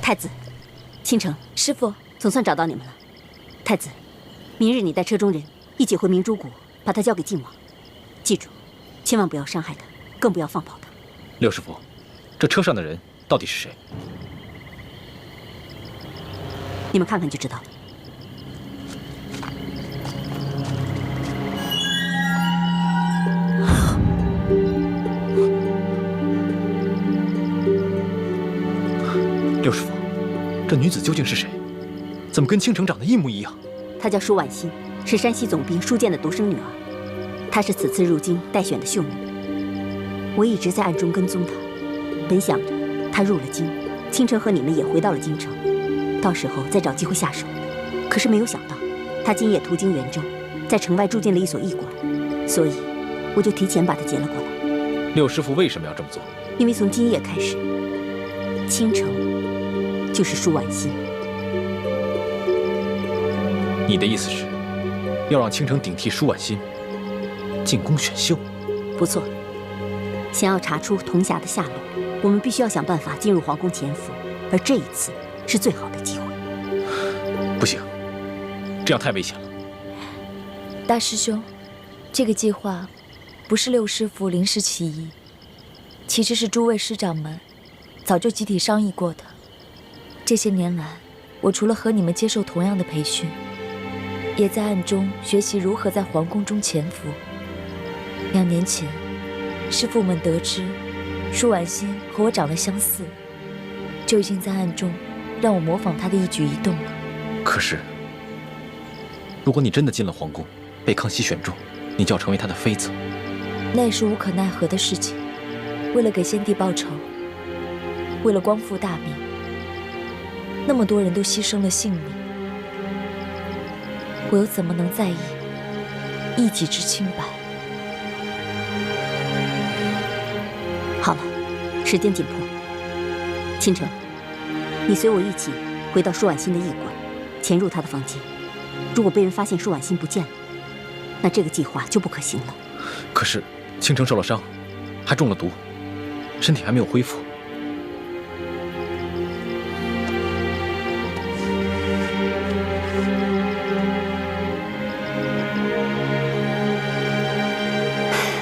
太子，倾城，师父，总算找到你们了。太子，明日你带车中人一起回明珠谷，把他交给靖王。记住，千万不要伤害他，更不要放跑他。六师傅，这车上的人到底是谁？你们看看就知道了。六师傅，这女子究竟是谁？怎么跟倾城长得一模一样？她叫舒婉心，是山西总兵舒建的独生女儿。她是此次入京待选的秀女。我一直在暗中跟踪她，本想着她入了京，倾城和你们也回到了京城，到时候再找机会下手。可是没有想到，她今夜途经元州，在城外住进了一所驿馆，所以我就提前把她劫了过来。六师傅为什么要这么做？因为从今夜开始，倾城就是舒婉心。你的意思是，要让倾城顶替舒婉心进宫选秀？不错。想要查出童霞的下落，我们必须要想办法进入皇宫潜伏，而这一次是最好的机会。不行，这样太危险了。大师兄，这个计划不是六师傅临时起意，其实是诸位师长们早就集体商议过的。这些年来，我除了和你们接受同样的培训，也在暗中学习如何在皇宫中潜伏。2年前，师父们得知舒婉心和我长得相似，就已经在暗中让我模仿她的一举一动了。可是，如果你真的进了皇宫，被康熙选中，你就要成为他的妃子。那也是无可奈何的事情。为了给先帝报仇，为了光复大明，那么多人都牺牲了性命，我又怎么能在意一己之清白？好了，时间紧迫。倾城，你随我一起回到舒婉心的驿馆，潜入她的房间。如果被人发现舒婉心不见了，那这个计划就不可行了。可是倾城受了伤，还中了毒，身体还没有恢复。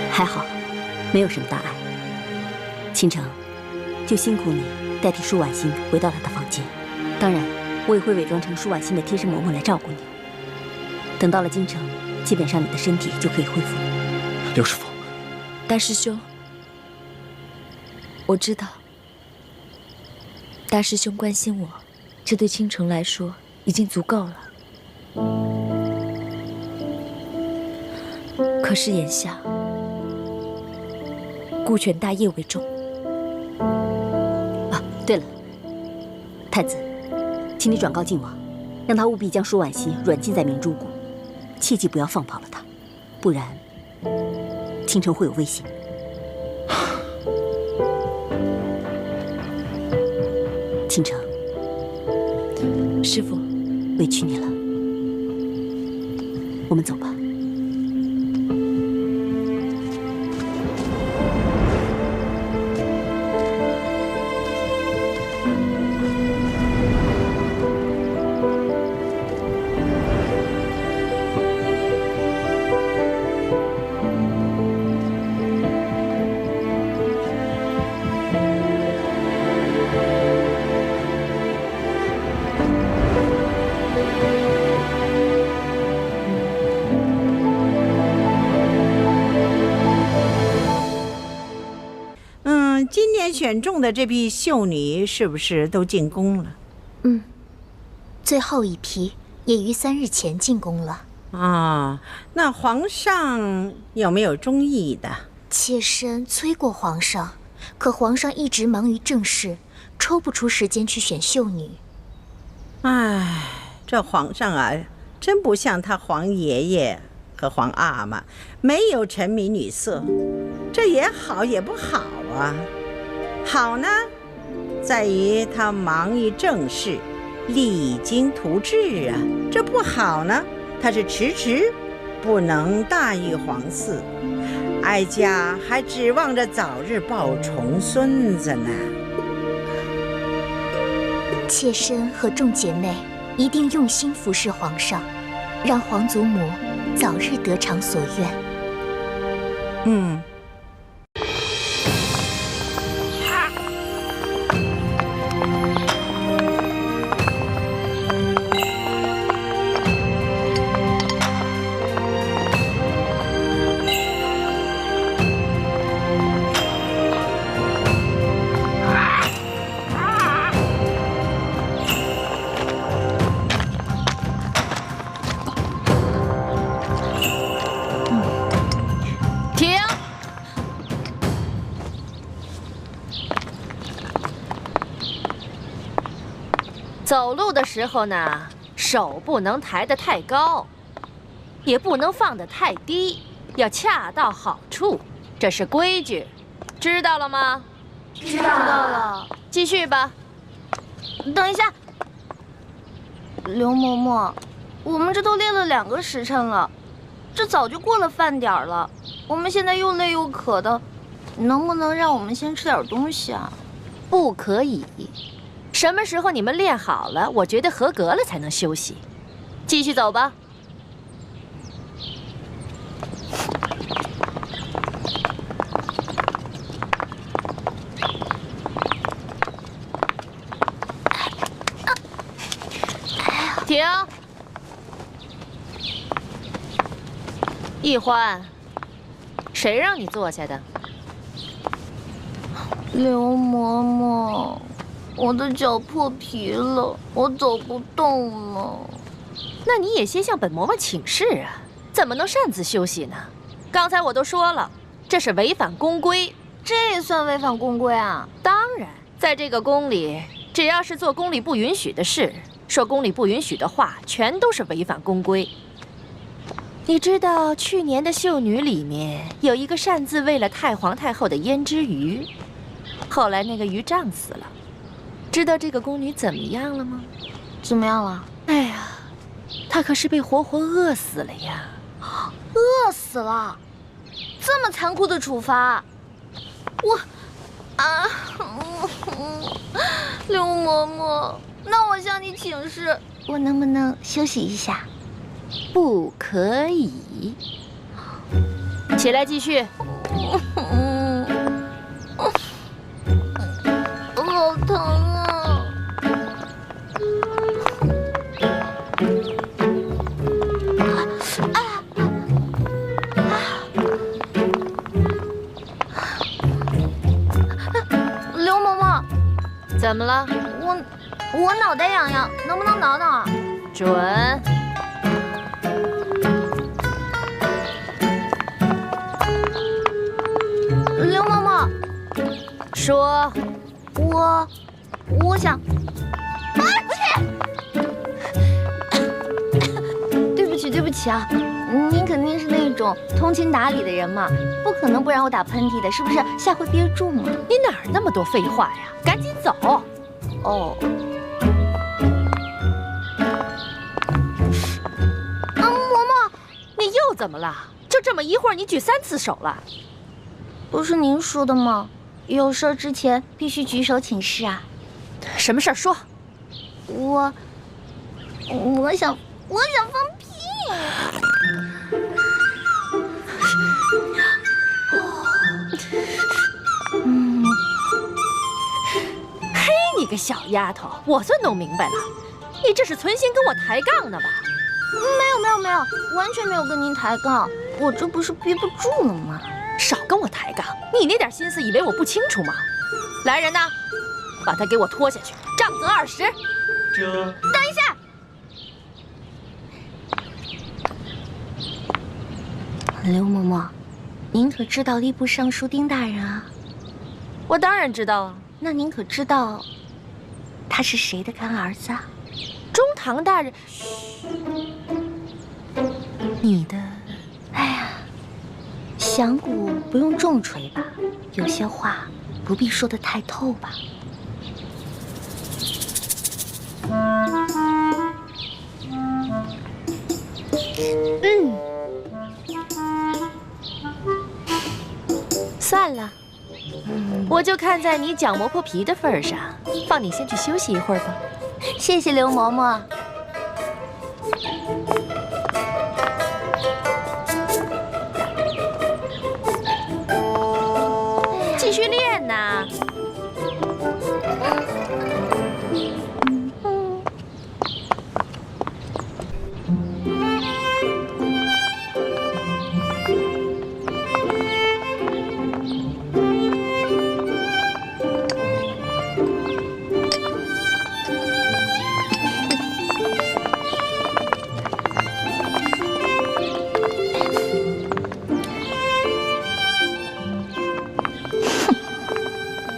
还好，没有什么大碍。倾城，就辛苦你代替舒婉心回到她的房间。当然，我也会伪装成舒婉心的贴身嬷嬷来照顾你。等到了京城，基本上你的身体就可以恢复了。六师傅，大师兄，我知道，大师兄关心我，这对倾城来说已经足够了。可是眼下，顾全大业为重。对了，太子，请你转告靖王，让他务必将舒婉心软禁在明珠谷，切记不要放跑了他，不然倾城会有危险。倾城，师父，委屈你了，我们走吧。今年选中的这批秀女是不是都进宫了？最后一批也于3日前进宫了。啊，那皇上有没有中意的？妾身催过皇上，可皇上一直忙于政事，抽不出时间去选秀女。唉，这皇上啊，真不像他皇爷爷和皇阿玛，没有沉迷女色。这也好也不好啊。好呢，在于他忙于政事，励精图治啊。这不好呢，他是迟迟不能大于皇嗣。哀家还指望着早日抱重孙子呢。妾身和众姐妹一定用心服侍皇上，让皇祖母早日得偿所愿。嗯。走路的时候呢，手不能抬得太高，也不能放得太低，要恰到好处，这是规矩，知道了吗？知道了。继续吧。等一下，刘嬷嬷，我们这都练了2个时辰了，这早就过了饭点了。我们现在又累又渴的，能不能让我们先吃点东西啊？不可以。什么时候你们练好了，我觉得合格了才能休息。继续走吧。停！易欢，谁让你坐下的？刘嬷嬷，我的脚破皮了，我走不动了。那你也先向本嬷嬷请示啊，怎么能擅自休息呢？刚才我都说了，这是违反宫规。这也算违反宫规啊？当然，在这个宫里，只要是做宫里不允许的事，说宫里不允许的话，全都是违反宫规。你知道去年的秀女里面有一个擅自喂了太皇太后的胭脂鱼，后来那个鱼胀死了。知道这个宫女怎么样了吗？怎么样了？哎呀，她可是被活活饿死了呀！饿死了？这么残酷的处罚，刘嬷嬷，那我向你请示，我能不能休息一下？不可以。起来继续。好疼啊！刘嬷嬷，怎么了？我脑袋痒痒，能不能挠挠啊？准。刘嬷嬷，说。我想，对不起啊，您肯定是那种通情达理的人嘛，不可能不让我打喷嚏的，是不是？下回憋住嘛。你哪儿那么多废话呀？赶紧走。哦。嬷嬷，你又怎么了？就这么一会儿，你举3次手了？不是您说的吗？有事之前必须举手请示啊。什么事儿说？我想放屁。嘿，你个小丫头，我算弄明白了，你这是存心跟我抬杠呢吧？没有，完全没有跟您抬杠，我这不是憋不住了吗？少跟我抬杠，你那点心思以为我不清楚吗？来人呐，把他给我拖下去，杖责20。等一下，刘嬷嬷，您可知道吏部尚书丁大人啊？我当然知道啊。那您可知道他是谁的干儿子啊？中堂大人。你的，哎呀，响鼓不用重锤吧？有些话不必说得太透吧？饭了。我就看在你讲磨破皮的份上，放你先去休息一会儿吧。谢谢刘嬷嬷。继续练呐。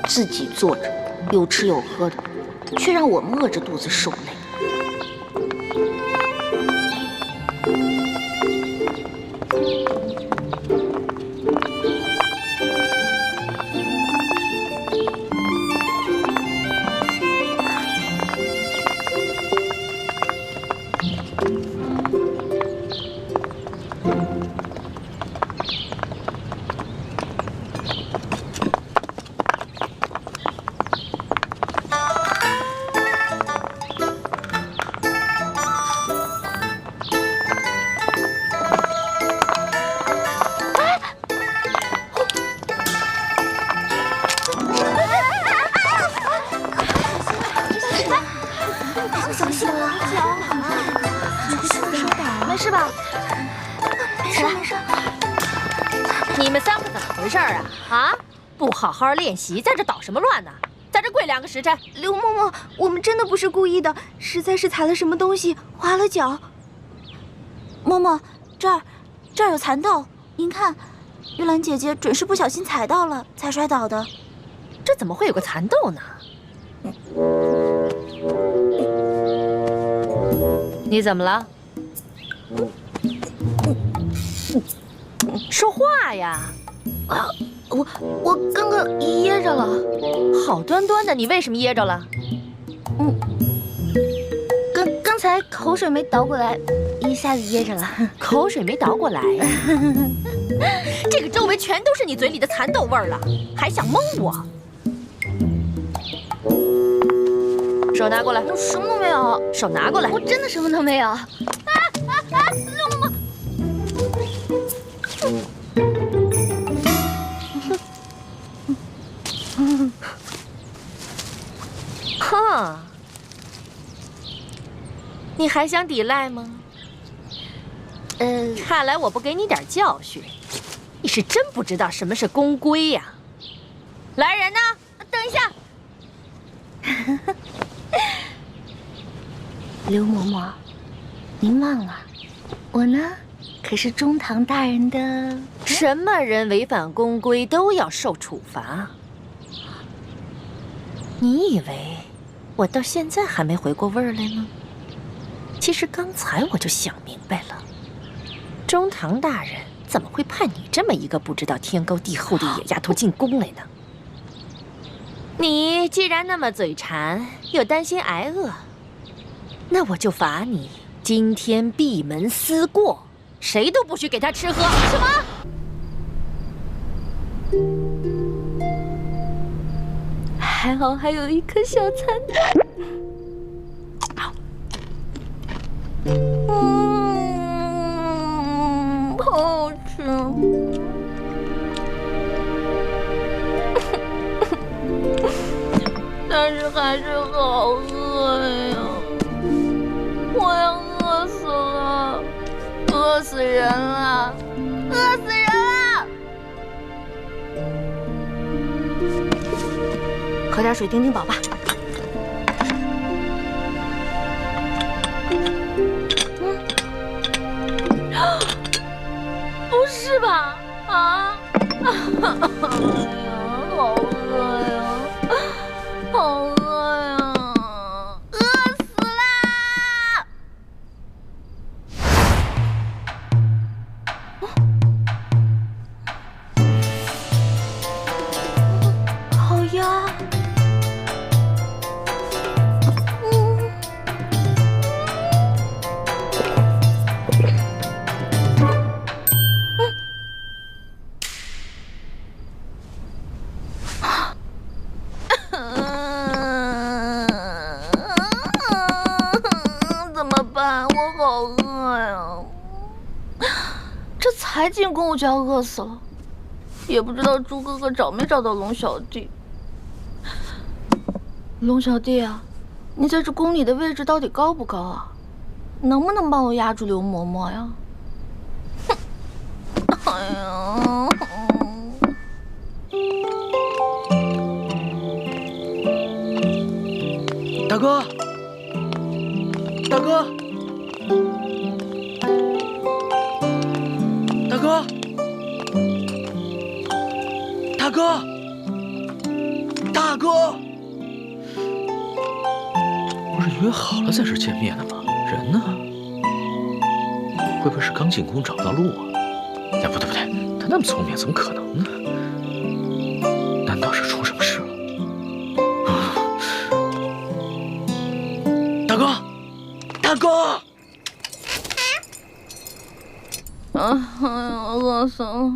自己坐着，有吃有喝的，却让我们饿着肚子受累。没事吧？起来，你们三个怎么回事啊？啊，不好好练习，在这捣什么乱呢？在这跪2个时辰。刘嬷嬷，我们真的不是故意的，实在是踩了什么东西，滑了脚。嬷嬷，这儿有蚕豆，您看，玉兰姐姐准是不小心踩到了，才摔倒的。这怎么会有个蚕豆呢？你怎么了？说话呀！啊，我刚刚噎着了。好端端的，你为什么噎着了？刚才口水没倒过来，一下子噎着了。口水没倒过来呀？这个周围全都是你嘴里的蚕豆味儿了，还想蒙我？手拿过来。我什么都没有。手拿过来。我真的什么都没有。刘嬷嬷。哼，你还想抵赖吗？看来我不给你点教训，你是真不知道什么是公规呀。来人呐，等一下。刘嬷嬷，您忘了，我呢可是中堂大人的。什么人违反公规都要受处罚？你以为我到现在还没回过味儿来吗？其实刚才我就想明白了，中堂大人怎么会派你这么一个不知道天高地厚的野丫头进宫来呢？你既然那么嘴馋，又担心挨饿，那我就罚你今天闭门思过，谁都不许给他吃喝。什么？还好还有一颗小蚕豆。好吃。但是还是好饿呀，我要饿死了，饿死人了，饿死人了！喝点水顶顶饱吧。不是吧？啊！哎呀，好饿呀！好饿呀！饿死啦！好呀。才进宫我就要饿死了，也不知道猪哥哥找没找到龙小弟。龙小弟啊，你在这宫里的位置到底高不高啊？能不能帮我压住刘嬷嬷呀？哎呀！大哥，大哥，大哥，大哥，大哥，不是约好了在这见面的吗？人呢？会不会是刚进宫找不到路啊？哎，不对不对，他那么聪明，怎么可能呢？难道是出什么事了？大哥，大哥！哎呀，饿死了！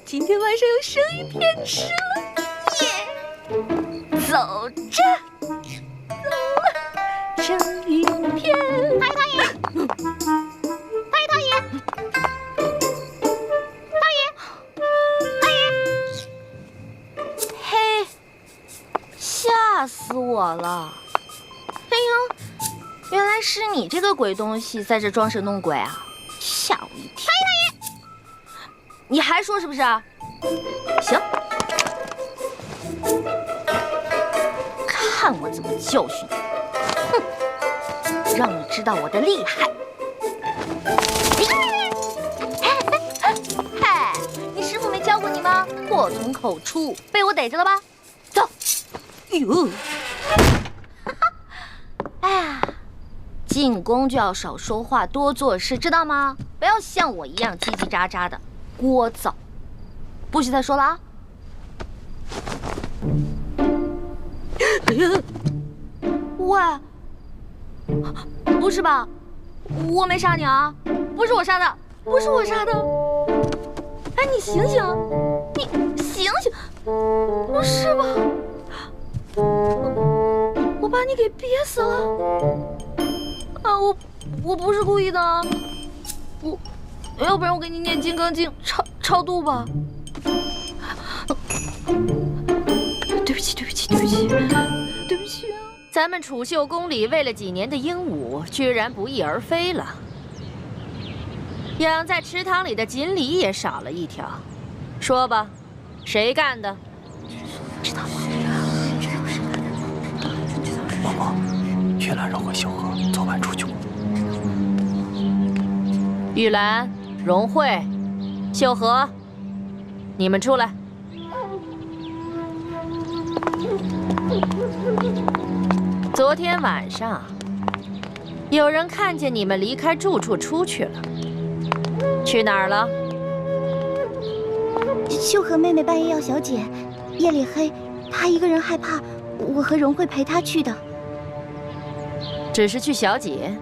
今天晚上有生鱼片吃了，耶！走着，走了，生鱼片。太太爷，太太爷，太爷，太爷！嘿，吓死我了！哎呦，原来是你这个鬼东西在这装神弄鬼啊！吓我一跳！太太爷，你还说是不是？行，看我怎么教训你！哼，让你知道我的厉害！嗨，你师傅没教过你吗？祸从口出，被我逮着了吧？走！哟，哎呀，进宫就要少说话，多做事，知道吗？不要像我一样叽叽喳喳的，聒噪。不许再说了啊！哎呀，喂，不是吧？我没杀你啊！不是我杀的，不是我杀的！哎，你醒醒，你醒醒！不是吧？我把你给憋死了！啊，我不是故意的啊！要不然我给你念《金刚经》超度吧。对不起，对不起，对不起，对不起啊！咱们储秀宫里喂了几年的鹦鹉，居然不翼而飞了。养在池塘里的锦鲤也少了一条。说吧，谁干的？知道吗？嬷嬷，玉兰、荣慧、秀禾昨晚出去过。玉兰、荣慧、秀禾，你们出来。昨天晚上，有人看见你们离开住处出去了，去哪儿了？秀禾妹妹半夜要小姐，夜里黑，她一个人害怕，我和荣慧陪她去的。只是去小姐，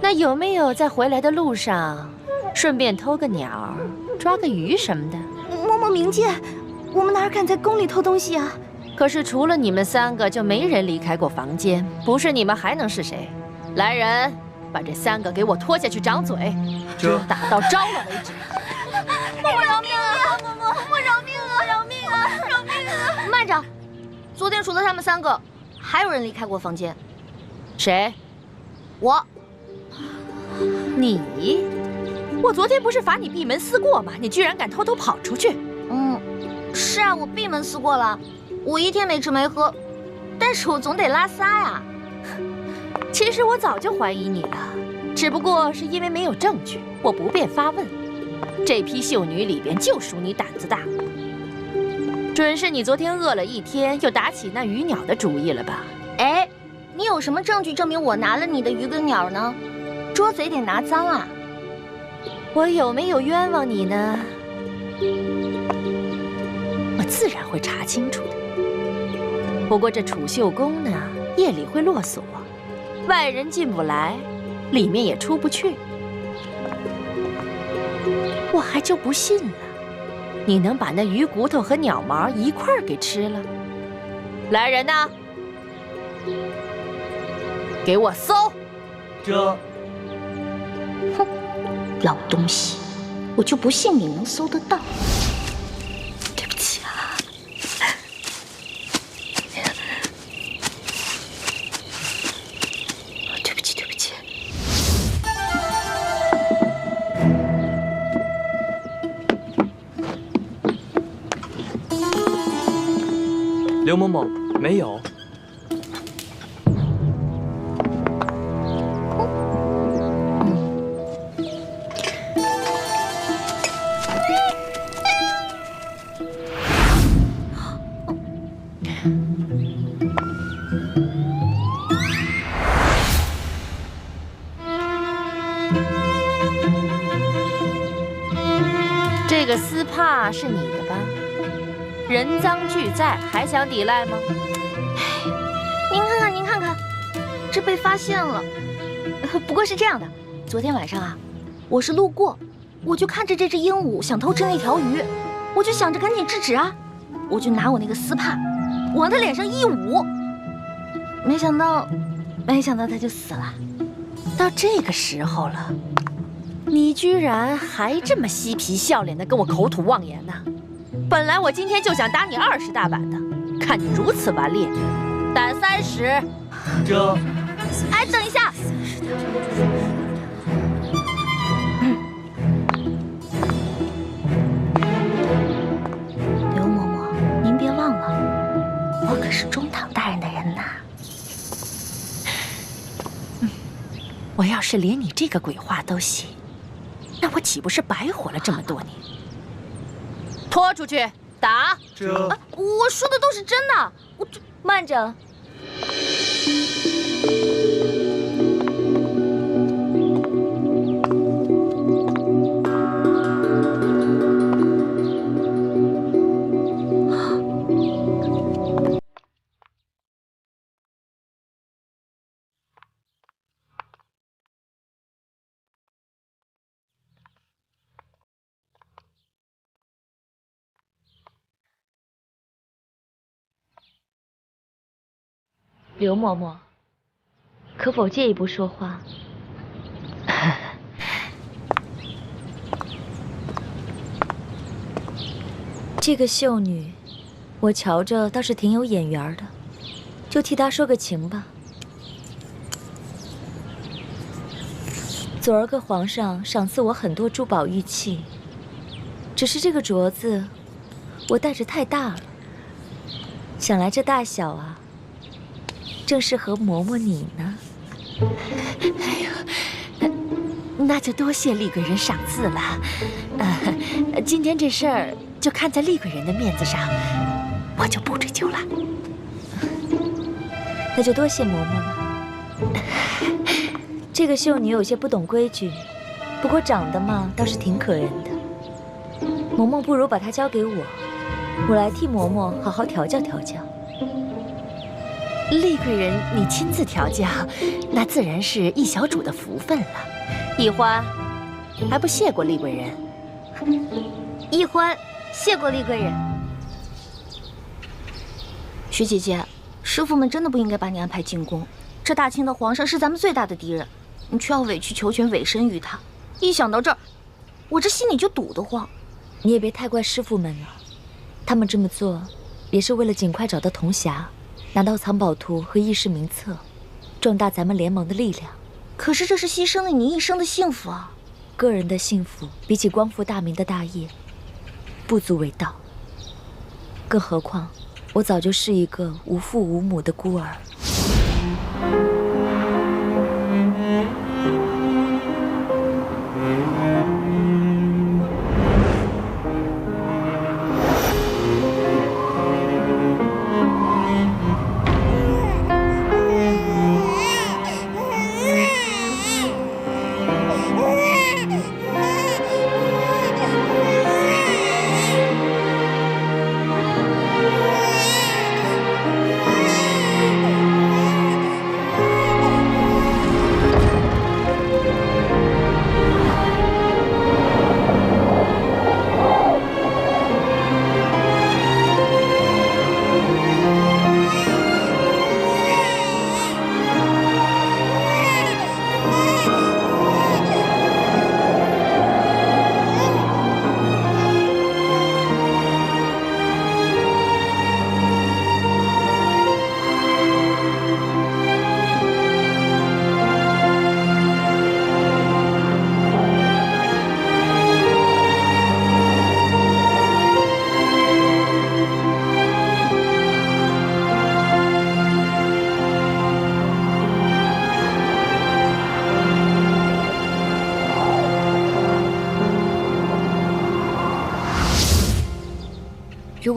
那有没有在回来的路上，顺便偷个鸟、抓个鱼什么的？嬷嬷明鉴，我们哪敢在宫里偷东西啊？可是除了你们三个，就没人离开过房间。不是你们还能是谁？来人，把这三个给我拖下去掌嘴，打到招了为止。嬷嬷饶命啊！嬷嬷饶命啊！饶命啊！饶命啊！慢着，昨天除了他们三个，还有人离开过房间。谁？我。你？我昨天不是罚你闭门思过吗？你居然敢偷偷跑出去！是啊，我闭门思过了。我一天没吃没喝，但是我总得拉撒呀。其实我早就怀疑你了，只不过是因为没有证据，我不便发问。这批秀女里边就属你胆子大，准是你昨天饿了一天，又打起那鱼鸟的主意了吧？哎，你有什么证据证明我拿了你的鱼跟鸟呢？捉贼得拿赃啊！我有没有冤枉你呢？我自然会查清楚的。不过这储秀宫呢，夜里会落锁，外人进不来，里面也出不去。我还就不信了，你能把那鱼骨头和鸟毛一块儿给吃了？来人呐，给我搜！这，哼，老东西，我就不信你能搜得到。对不起啊，对不起，对不起。刘某某没有。这个丝帕是你的吧？人赃俱在，还想抵赖吗？您看看，您看看，这被发现了。不过是这样的，昨天晚上啊，我是路过，我就看着这只鹦鹉想偷吃那条鱼，我就想着赶紧制止啊，我就拿我那个丝帕往它脸上一捂，没想到它就死了。到这个时候了，你居然还这么嬉皮笑脸的跟我口吐妄言呢！本来我今天就想打你20大板的，看你如此顽劣，胆30。这，哎，等一下，刘嬷嬷，您别忘了，我可是中堂大人的人呐。我要是连你这个鬼话都信，那我岂不是白活了这么多年？拖出去打！这，我说的都是真的，慢着，刘嬷嬷，可否借一步说话？这个秀女，我瞧着倒是挺有眼缘的，就替她说个情吧。昨儿个皇上赏赐我很多珠宝玉器，只是这个镯子我戴着太大了，想来这大小啊，正适合嬷嬷你呢。哎呦，那就多谢厉贵人赏赐了。今天这事儿就看在厉贵人的面子上，我就不追究了。那就多谢嬷嬷了。这个秀女有些不懂规矩，不过长得嘛倒是挺可人的。嬷嬷不如把她交给我，我来替嬷嬷好好调教调教。厉贵人，你亲自调教，那自然是一小主的福分了。易欢，还不谢过厉贵人？易欢，谢过厉贵人。徐姐姐，师傅们真的不应该把你安排进宫。这大清的皇上是咱们最大的敌人，你却要委曲求全，委身于他。一想到这儿，我这心里就堵得慌。你也别太怪师傅们了，他们这么做也是为了尽快找到铜匣，拿到藏宝图和议事名册，壮大咱们联盟的力量。可是这是牺牲了你一生的幸福啊！个人的幸福比起光复大明的大业，不足为道。更何况，我早就是一个无父无母的孤儿。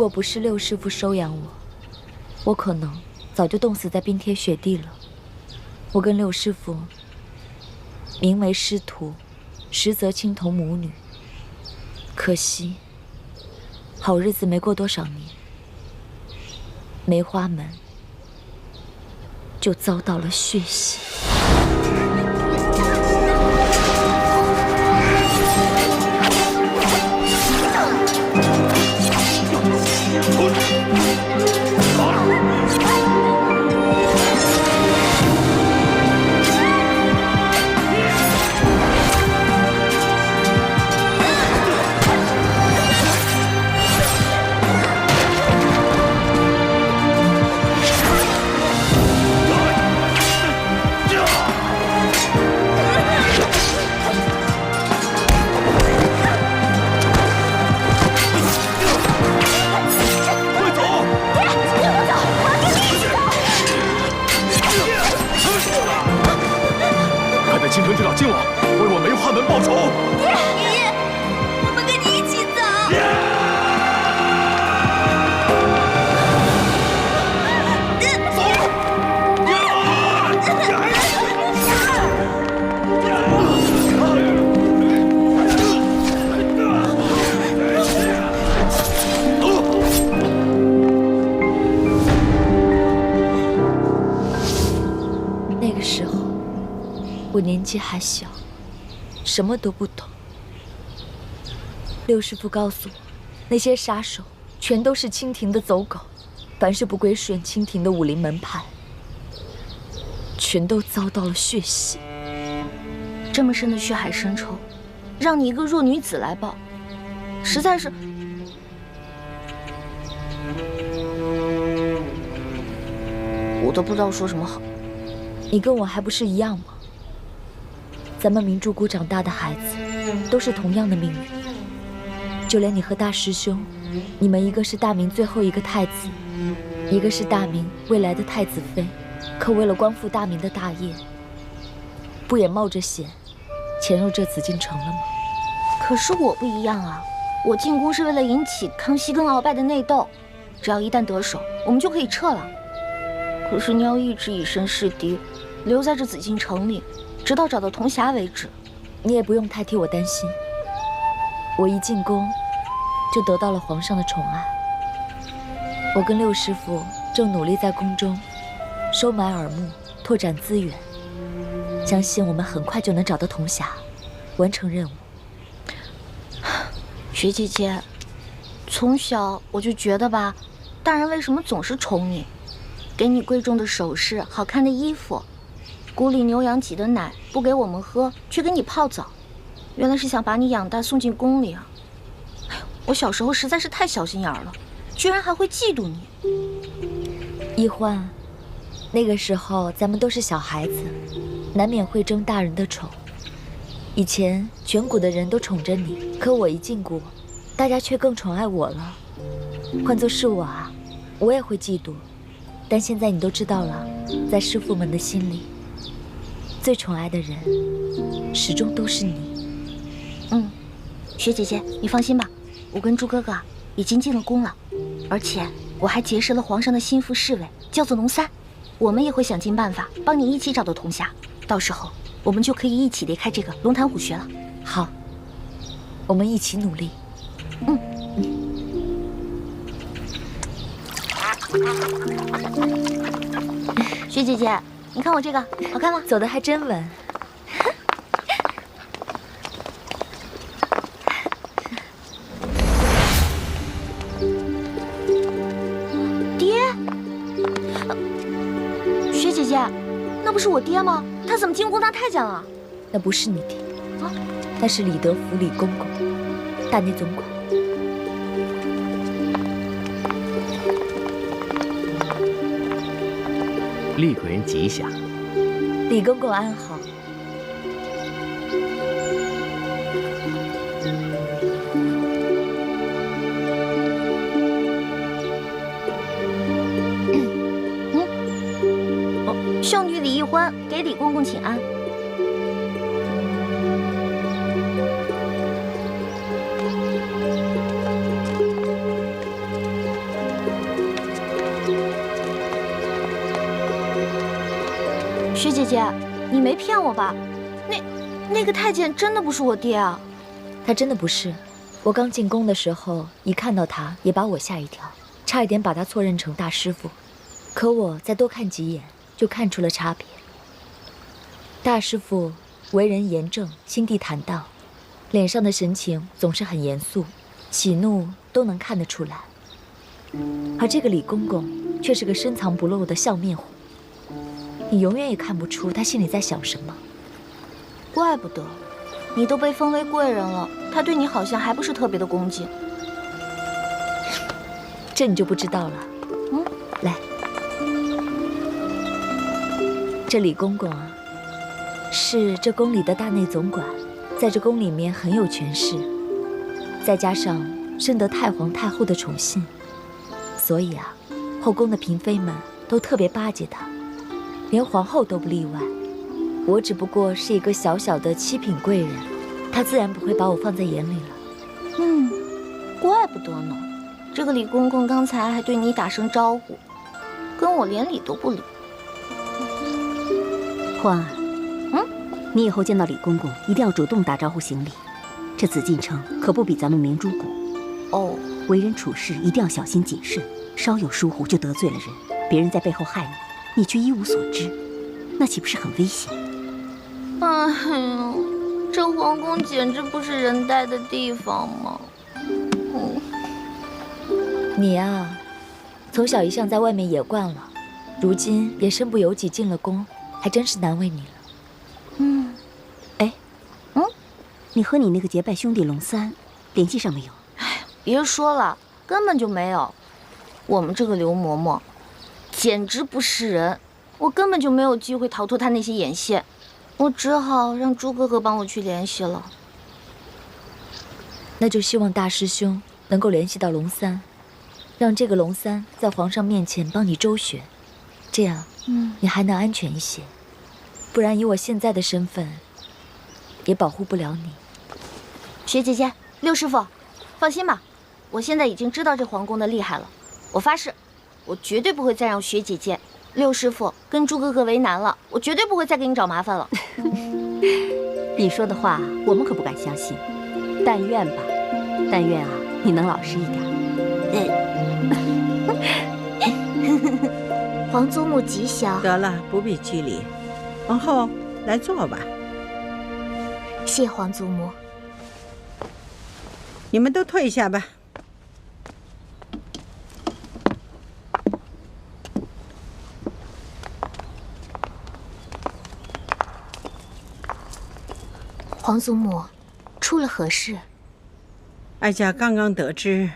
果不是六师傅收养我，我可能早就冻死在冰天雪地了。我跟六师傅名为师徒，实则亲同母女。可惜，好日子没过多少年，梅花门就遭到了血洗。青城去找金王，为我梅花门报仇。爷，我们跟你一起走。那个时候，我年纪还小，什么都不懂。六师傅告诉我，那些杀手全都是清廷的走狗，凡是不归顺清廷的武林门派，全都遭到了血洗。这么深的血海深仇，让你一个弱女子来报，实在是……我都不知道说什么好。你跟我还不是一样吗？咱们明珠谷长大的孩子，都是同样的命运。就连你和大师兄，你们一个是大明最后一个太子，一个是大明未来的太子妃，可为了光复大明的大业，不也冒着险潜入这紫禁城了吗？可是我不一样啊，我进宫是为了引起康熙跟鳌拜的内斗，只要一旦得手，我们就可以撤了。可是你要一直以身试敌，留在这紫禁城里，直到找到铜匣为止。你也不用太替我担心，我一进宫就得到了皇上的宠爱。我跟六师傅正努力在宫中收买耳目，拓展资源，相信我们很快就能找到铜匣，完成任务。雪姐姐，从小我就觉得吧，大人为什么总是宠你，给你贵重的首饰、好看的衣服，谷里牛羊挤的奶不给我们喝，却给你泡澡，原来是想把你养大送进宫里啊！哎呦，我小时候实在是太小心眼了，居然还会嫉妒你。一欢，那个时候咱们都是小孩子，难免会争大人的宠。以前全谷的人都宠着你，可我一进谷，大家却更宠爱我了。换作是我啊，我也会嫉妒。但现在你都知道了，在师傅们的心里，最宠爱的人始终都是你。雪姐姐，你放心吧，我跟猪哥哥已经进了宫了，而且我还结识了皇上的心腹侍卫，叫做龙三。我们也会想尽办法帮你一起找到铜匣，到时候我们就可以一起离开这个龙潭虎穴了。好，我们一起努力。雪姐姐，你看我这个好看吗？走得还真稳。爹，雪姐姐，那不是我爹吗？他怎么进宫当太监了？那不是你爹啊，那是李德福李公公，大内总管。厉贵人吉祥。李公公安好。孝女李一欢给李公公请安。薛姐姐，你没骗我吧？那个太监真的不是我爹啊？他真的不是。我刚进宫的时候，一看到他也把我吓一跳，差一点把他错认成大师傅。可我再多看几眼，就看出了差别。大师傅为人严正，心地坦荡，脸上的神情总是很严肃，喜怒都能看得出来。而这个李公公却是个深藏不露的笑面虎，你永远也看不出他心里在想什么。怪不得，你都被封为贵人了，他对你好像还不是特别的恭敬。这你就不知道了。来，这李公公啊，是这宫里的大内总管，在这宫里面很有权势，再加上深得太皇太后的宠信，所以啊，后宫的嫔妃们都特别巴结他，连皇后都不例外。我只不过是一个小小的七品贵人，他自然不会把我放在眼里了。怪不得呢。这个李公公刚才还对你打声招呼，跟我连理都不理。欢儿，你以后见到李公公一定要主动打招呼行礼。这紫禁城可不比咱们明珠谷。哦，为人处事一定要小心谨慎，稍有疏忽就得罪了人，别人在背后害你，你却一无所知，那岂不是很危险？哎呦，这皇宫简直不是人待的地方吗？你啊，从小一向在外面野惯了，如今也身不由己进了宫，还真是难为你了。你和你那个结拜兄弟龙三联系上没有？别说了，根本就没有。我们这个刘嬷嬷，简直不是人，我根本就没有机会逃脱他那些眼线，我只好让朱哥哥帮我去联系了。那就希望大师兄能够联系到龙三，让这个龙三在皇上面前帮你周旋，这样，你还能安全一些。不然以我现在的身份，也保护不了你。薛姐姐，六师傅，放心吧，我现在已经知道这皇宫的厉害了。我发誓，我绝对不会再让薛姐姐、六师傅跟朱哥哥为难了。我绝对不会再给你找麻烦了。你说的话我们可不敢相信，但愿吧，但愿啊，你能老实一点。皇祖母吉祥。得了，不必拘礼，皇后来坐吧。谢皇祖母。你们都退下吧。皇祖母，出了何事？哀家刚刚得知，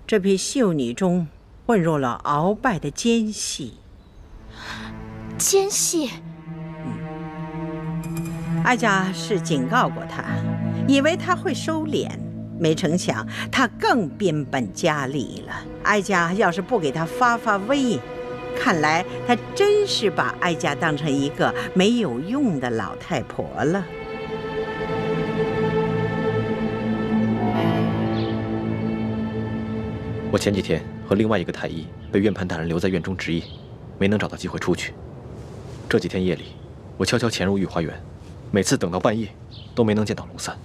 这批秀女中混入了鳌拜的奸细。奸细？哀家是警告过他，以为他会收敛，没成想他更变本加厉了。哀家要是不给他发发威，看来他真是把哀家当成一个没有用的老太婆了。我前几天和另外一个太医被院判大人留在院中值夜，没能找到机会出去。这几天夜里，我悄悄潜入御花园，每次等到半夜，都没能见到龙三。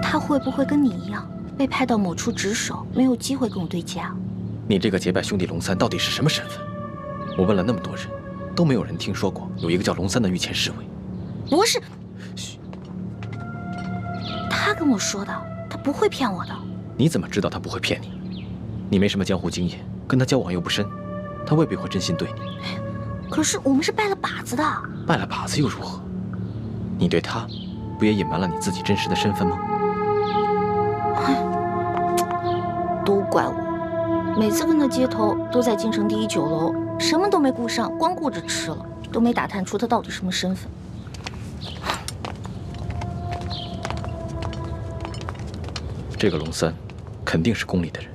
他会不会跟你一样，被派到某处值守，没有机会跟我对接啊？你这个结拜兄弟龙三到底是什么身份？我问了那么多人，都没有人听说过有一个叫龙三的御前侍卫。不是。嘘。他跟我说的，他不会骗我的。你怎么知道他不会骗你？你没什么江湖经验，跟他交往又不深，他未必会真心对你。可是我们是拜了把子的。拜了把子又如何？你对他，不也隐瞒了你自己真实的身份吗？都怪我，每次跟他接头都在京城第1酒楼，什么都没顾上，光顾着吃了，都没打探出他到底什么身份。这个龙三肯定是宫里的人，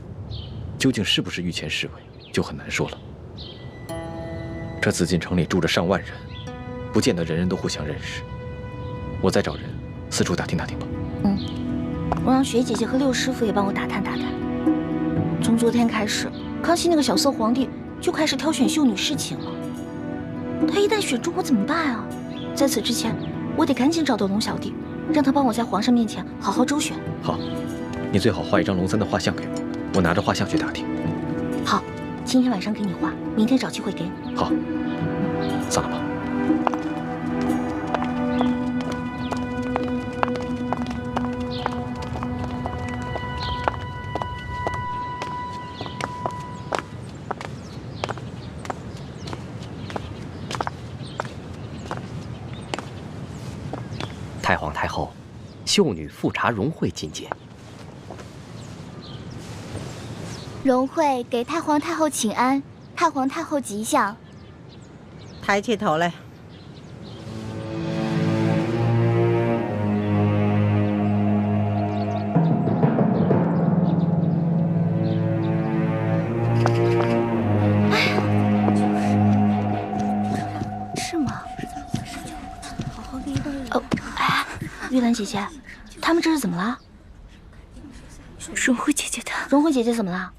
究竟是不是御前侍卫就很难说了。这紫禁城里住着上万人，不见得人人都互相认识。我再找人四处打听打听吧。我让雪姐姐和六师傅也帮我打探打探。从昨天开始，康熙那个小色皇帝就开始挑选秀女侍寝了。他一旦选中我怎么办啊？在此之前，我得赶紧找到龙小弟，让他帮我在皇上面前好好周旋。好，你最好画一张龙三的画像给我，我拿着画像去打听。好，今天晚上给你画，明天找机会给你。好，散了吧。太皇太后，秀女富察荣惠觐见。荣惠给太皇太后请安，太皇太后吉祥。抬起头来。是吗？哦，哎，玉兰姐姐，他们这是怎么了？荣惠姐姐她，荣惠姐姐怎么了？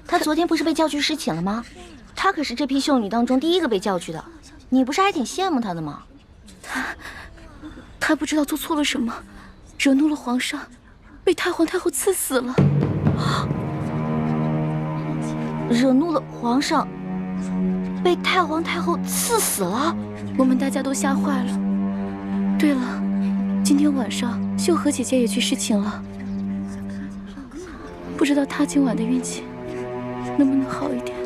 她昨天不是被叫去侍寝了吗？她可是这批秀女当中第一个被叫去的，你不是还挺羡慕她的吗？她不知道做错了什么，惹怒了皇上，被太皇太后赐死了。惹怒了皇上，被太皇太后赐死了。我们大家都吓坏了。对了，今天晚上秀禾姐姐也去侍寝了，不知道她今晚的运气能不能好一点。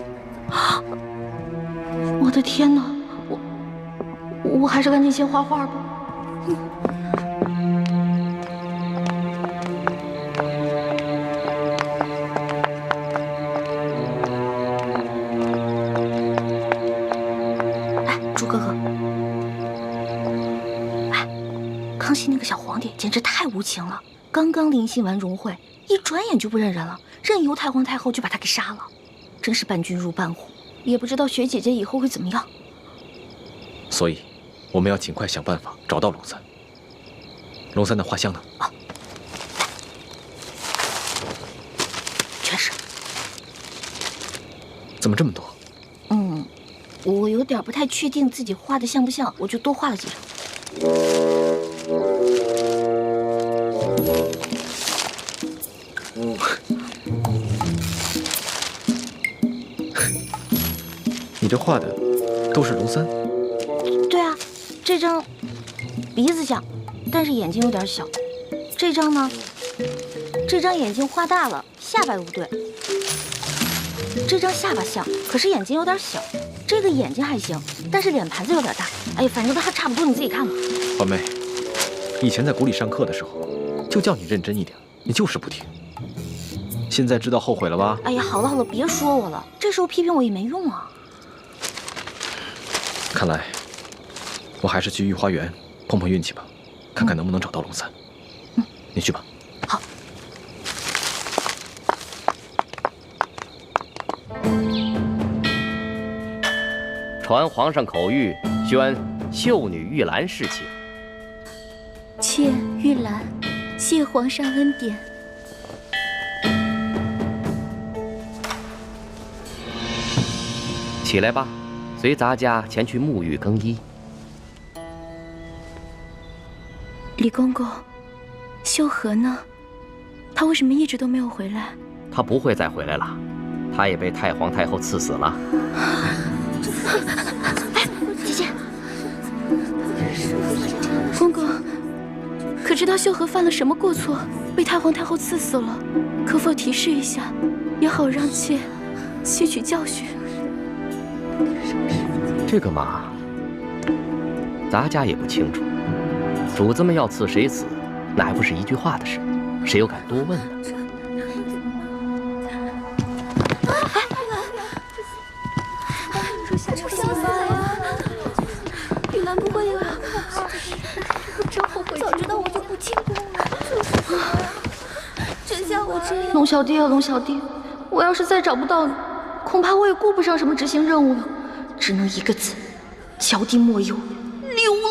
我的天哪，我还是赶紧先画画吧。哎，朱哥哥，哎，康熙那个小皇帝简直太无情了，刚刚临幸完荣惠，一转眼就不认人了，任由太皇太后就把他给杀了，真是伴君如伴虎。也不知道雪姐姐以后会怎么样。所以，我们要尽快想办法找到龙三。龙三的画像呢？啊，全是。怎么这么多？我有点不太确定自己画的像不像，我就多画了几张。你这画的都是龙三？对啊，这张鼻子像，但是眼睛有点小。这张呢，这张眼睛画大了，下巴又不对。这张下巴像，可是眼睛有点小。这个眼睛还行，但是脸盘子有点大。哎，反正都还差不多，你自己看吧。环妹，以前在谷里上课的时候，就叫你认真一点，你就是不听。现在知道后悔了吧？哎呀，好了好了，别说我了，这时候批评我也没用啊。看来，我还是去御花园碰碰运气吧，看看能不能找到龙三。你去吧。好。传皇上口谕，宣秀女玉兰侍寝。妾玉兰，谢皇上恩典。起来吧，随咱家前去沐浴更衣。李公公，秀禾呢？他为什么一直都没有回来？他不会再回来了，他也被太皇太后赐死了。哎，姐姐，公公，可知道秀禾犯了什么过错，被太皇太后赐死了？可否提示一下，也好让妾吸取教训。这个嘛，咱家也不清楚。主子们要赐谁死，那还不是一句话的事，谁又敢多问呢？玉兰不会啊！真后悔，早知道我就不进宫了。真像我这样。龙小弟啊，龙小弟，我要是再找不到你，恐怕我也顾不上什么执行任务了，只能一个字：脚底抹油，溜了。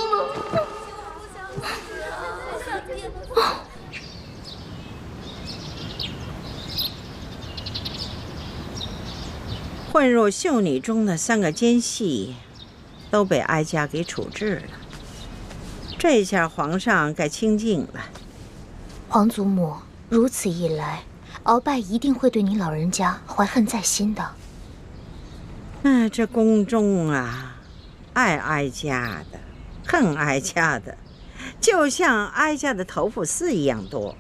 混入秀女中的3个奸细，都被哀家给处置了。这下皇上该清静了。皇祖母，如此一来，鳌拜一定会对你老人家怀恨在心的。这宫中啊，爱哀家的，恨哀家的，就像哀家的头发丝一样多。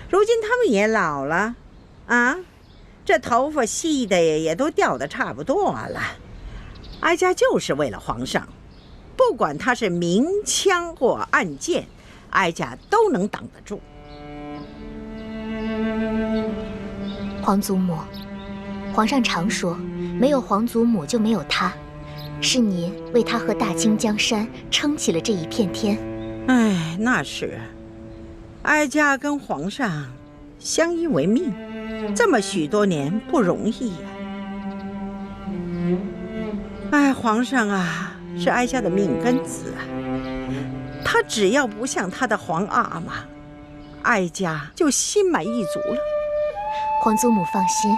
如今他们也老了，啊，这头发细的也都掉得差不多了。哀家就是为了皇上，不管他是明枪或暗箭，哀家都能挡得住。皇祖母，皇上常说，没有皇祖母就没有他，是您为他和大清江山撑起了这一片天。哎，那是，哀家跟皇上相依为命，这么许多年不容易呀。哎，皇上啊，是哀家的命根子啊，他只要不像他的皇阿玛，哀家就心满意足了。皇祖母放心，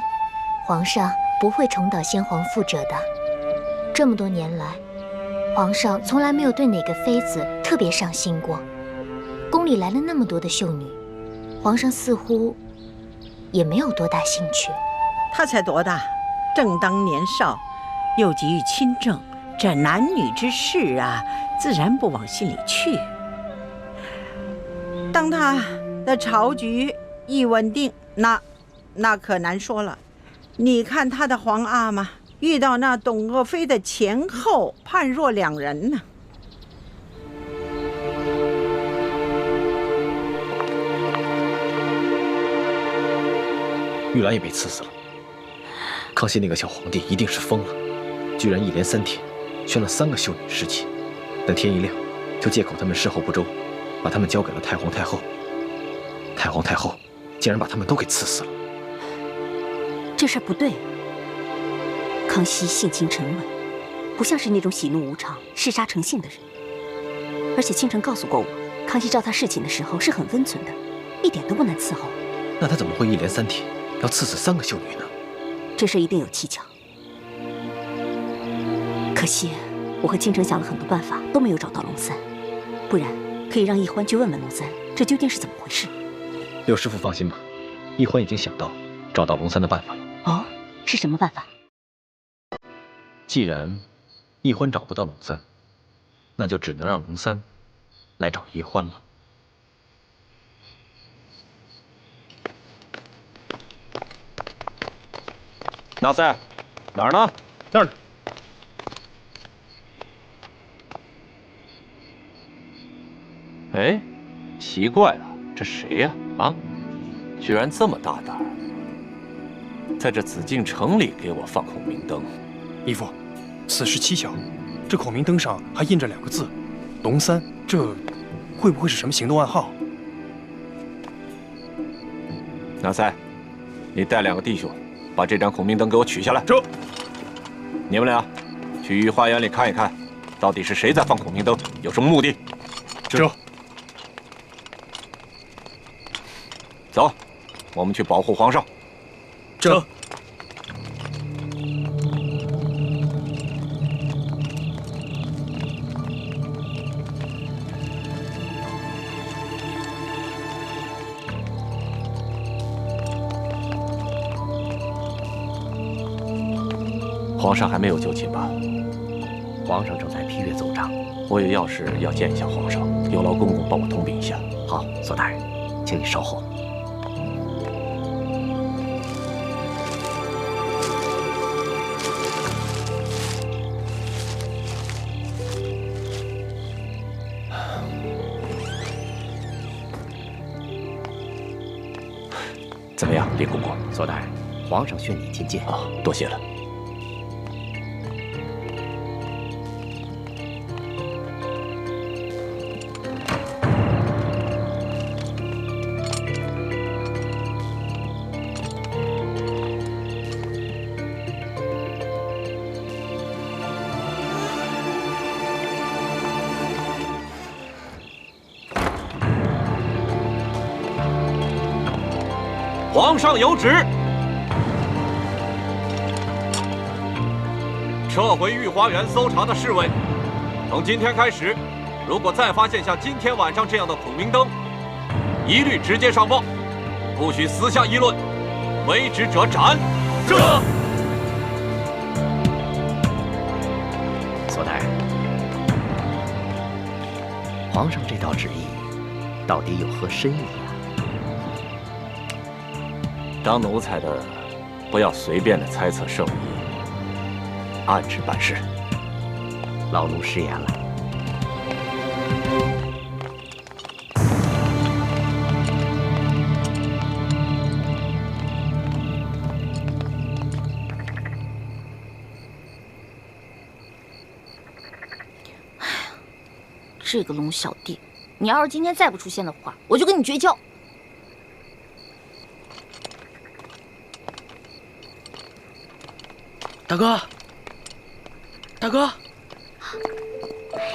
皇上不会重蹈先皇覆辙的。这么多年来，皇上从来没有对哪个妃子特别上心过。宫里来了那么多的秀女，皇上似乎也没有多大兴趣。他才多大，正当年少，又急于亲政，这男女之事啊，自然不往心里去。当他的朝局一稳定，那可难说了。你看他的皇阿玛遇到那董鄂妃的前后，判若两人呢。玉兰也被刺死了。康熙那个小皇帝一定是疯了，居然一连3天选了3个秀女侍妾，等天一亮就借口他们事后不周，把他们交给了太皇太后。太皇太后竟然把他们都给刺死了。这事儿不对。康熙性情沉稳，不像是那种喜怒无常、嗜杀成性的人。而且清晨告诉过我，康熙召他侍寝的时候是很温存的，一点都不难伺候。那他怎么会一连3天要刺死3个秀女呢？这事一定有蹊跷。可惜我和清晨想了很多办法，都没有找到龙三。不然可以让奕欢去问问龙三，这究竟是怎么回事。六师傅放心吧，奕欢已经想到找到龙三的办法了。哦，是什么办法？既然奕欢找不到龙三，那就只能让龙三来找奕欢了。纳赛，哪儿呢？那儿呢。哎，奇怪了，这谁呀？啊，居然这么大胆儿，在这紫禁城里给我放孔明灯。义父，此事蹊跷，这孔明灯上还印着2个字“龙三”，这会不会是什么行动暗号？纳赛，你带2个弟兄，把这盏孔明灯给我取下来。这，你们俩去御花园里看一看，到底是谁在放孔明灯，有什么目的？这。走，我们去保护皇上。这。皇上还没有就寝吧？皇上正在批阅奏章，我有要事要见一下皇上，有劳公公帮我通禀一下。好，左大人，请你稍后。怎么样，李公公？左大人，皇上宣你觐见。啊，多谢了。皇上有旨，撤回御花园搜查的侍卫。从今天开始，如果再发现像今天晚上这样的孔明灯，一律直接上报，不许私下议论，违旨者斩。这。索大人，皇上这道旨意到底有何深意啊？当奴才的，不要随便的猜测圣意，按旨办事。老奴失言了。这个龙小弟，你要是今天再不出现的话，我就跟你绝交。大哥，大哥，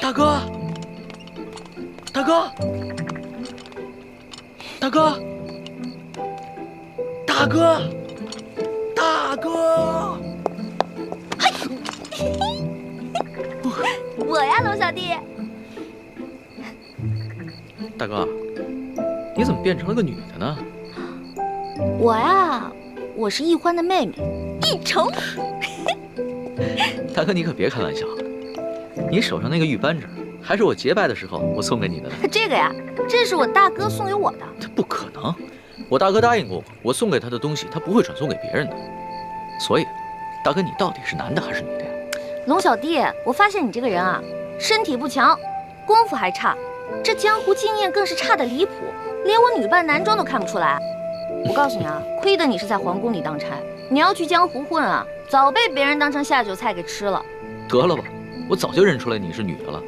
大哥，大哥，大哥，大哥，大哥！我呀，龙小弟。大哥，你怎么变成了个女的呢？我呀，我是易欢的妹妹，易成。大哥，你可别开玩笑，你手上那个玉扳指还是我结拜的时候我送给你的呢。这个呀，这是我大哥送给我的。这不可能，我大哥答应过我送给他的东西他不会转送给别人的。所以，大哥，你到底是男的还是女的呀？龙小弟，我发现你这个人啊，身体不强，功夫还差，这江湖经验更是差得离谱，连我女扮男装都看不出来。我告诉你啊，亏得你是在皇宫里当差，你要去江湖混啊，早被别人当成下酒菜给吃了。得了吧，我早就认出来你是女的了。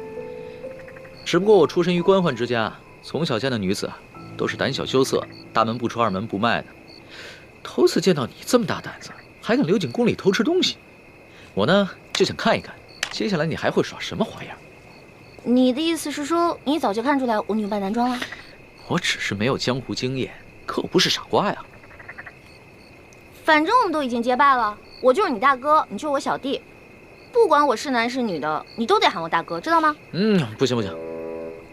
只不过我出身于官宦之家，从小见的女子都是胆小羞涩、大门不出二门不迈的。头次见到你这么大胆子，还敢溜进宫里偷吃东西，我呢就想看一看，接下来你还会耍什么花样。你的意思是说，你早就看出来我女扮男装了？我只是没有江湖经验，可我不是傻瓜呀。反正我们都已经结拜了，我就是你大哥，你就是我小弟，不管我是男是女的，你都得喊我大哥，知道吗？不行不行，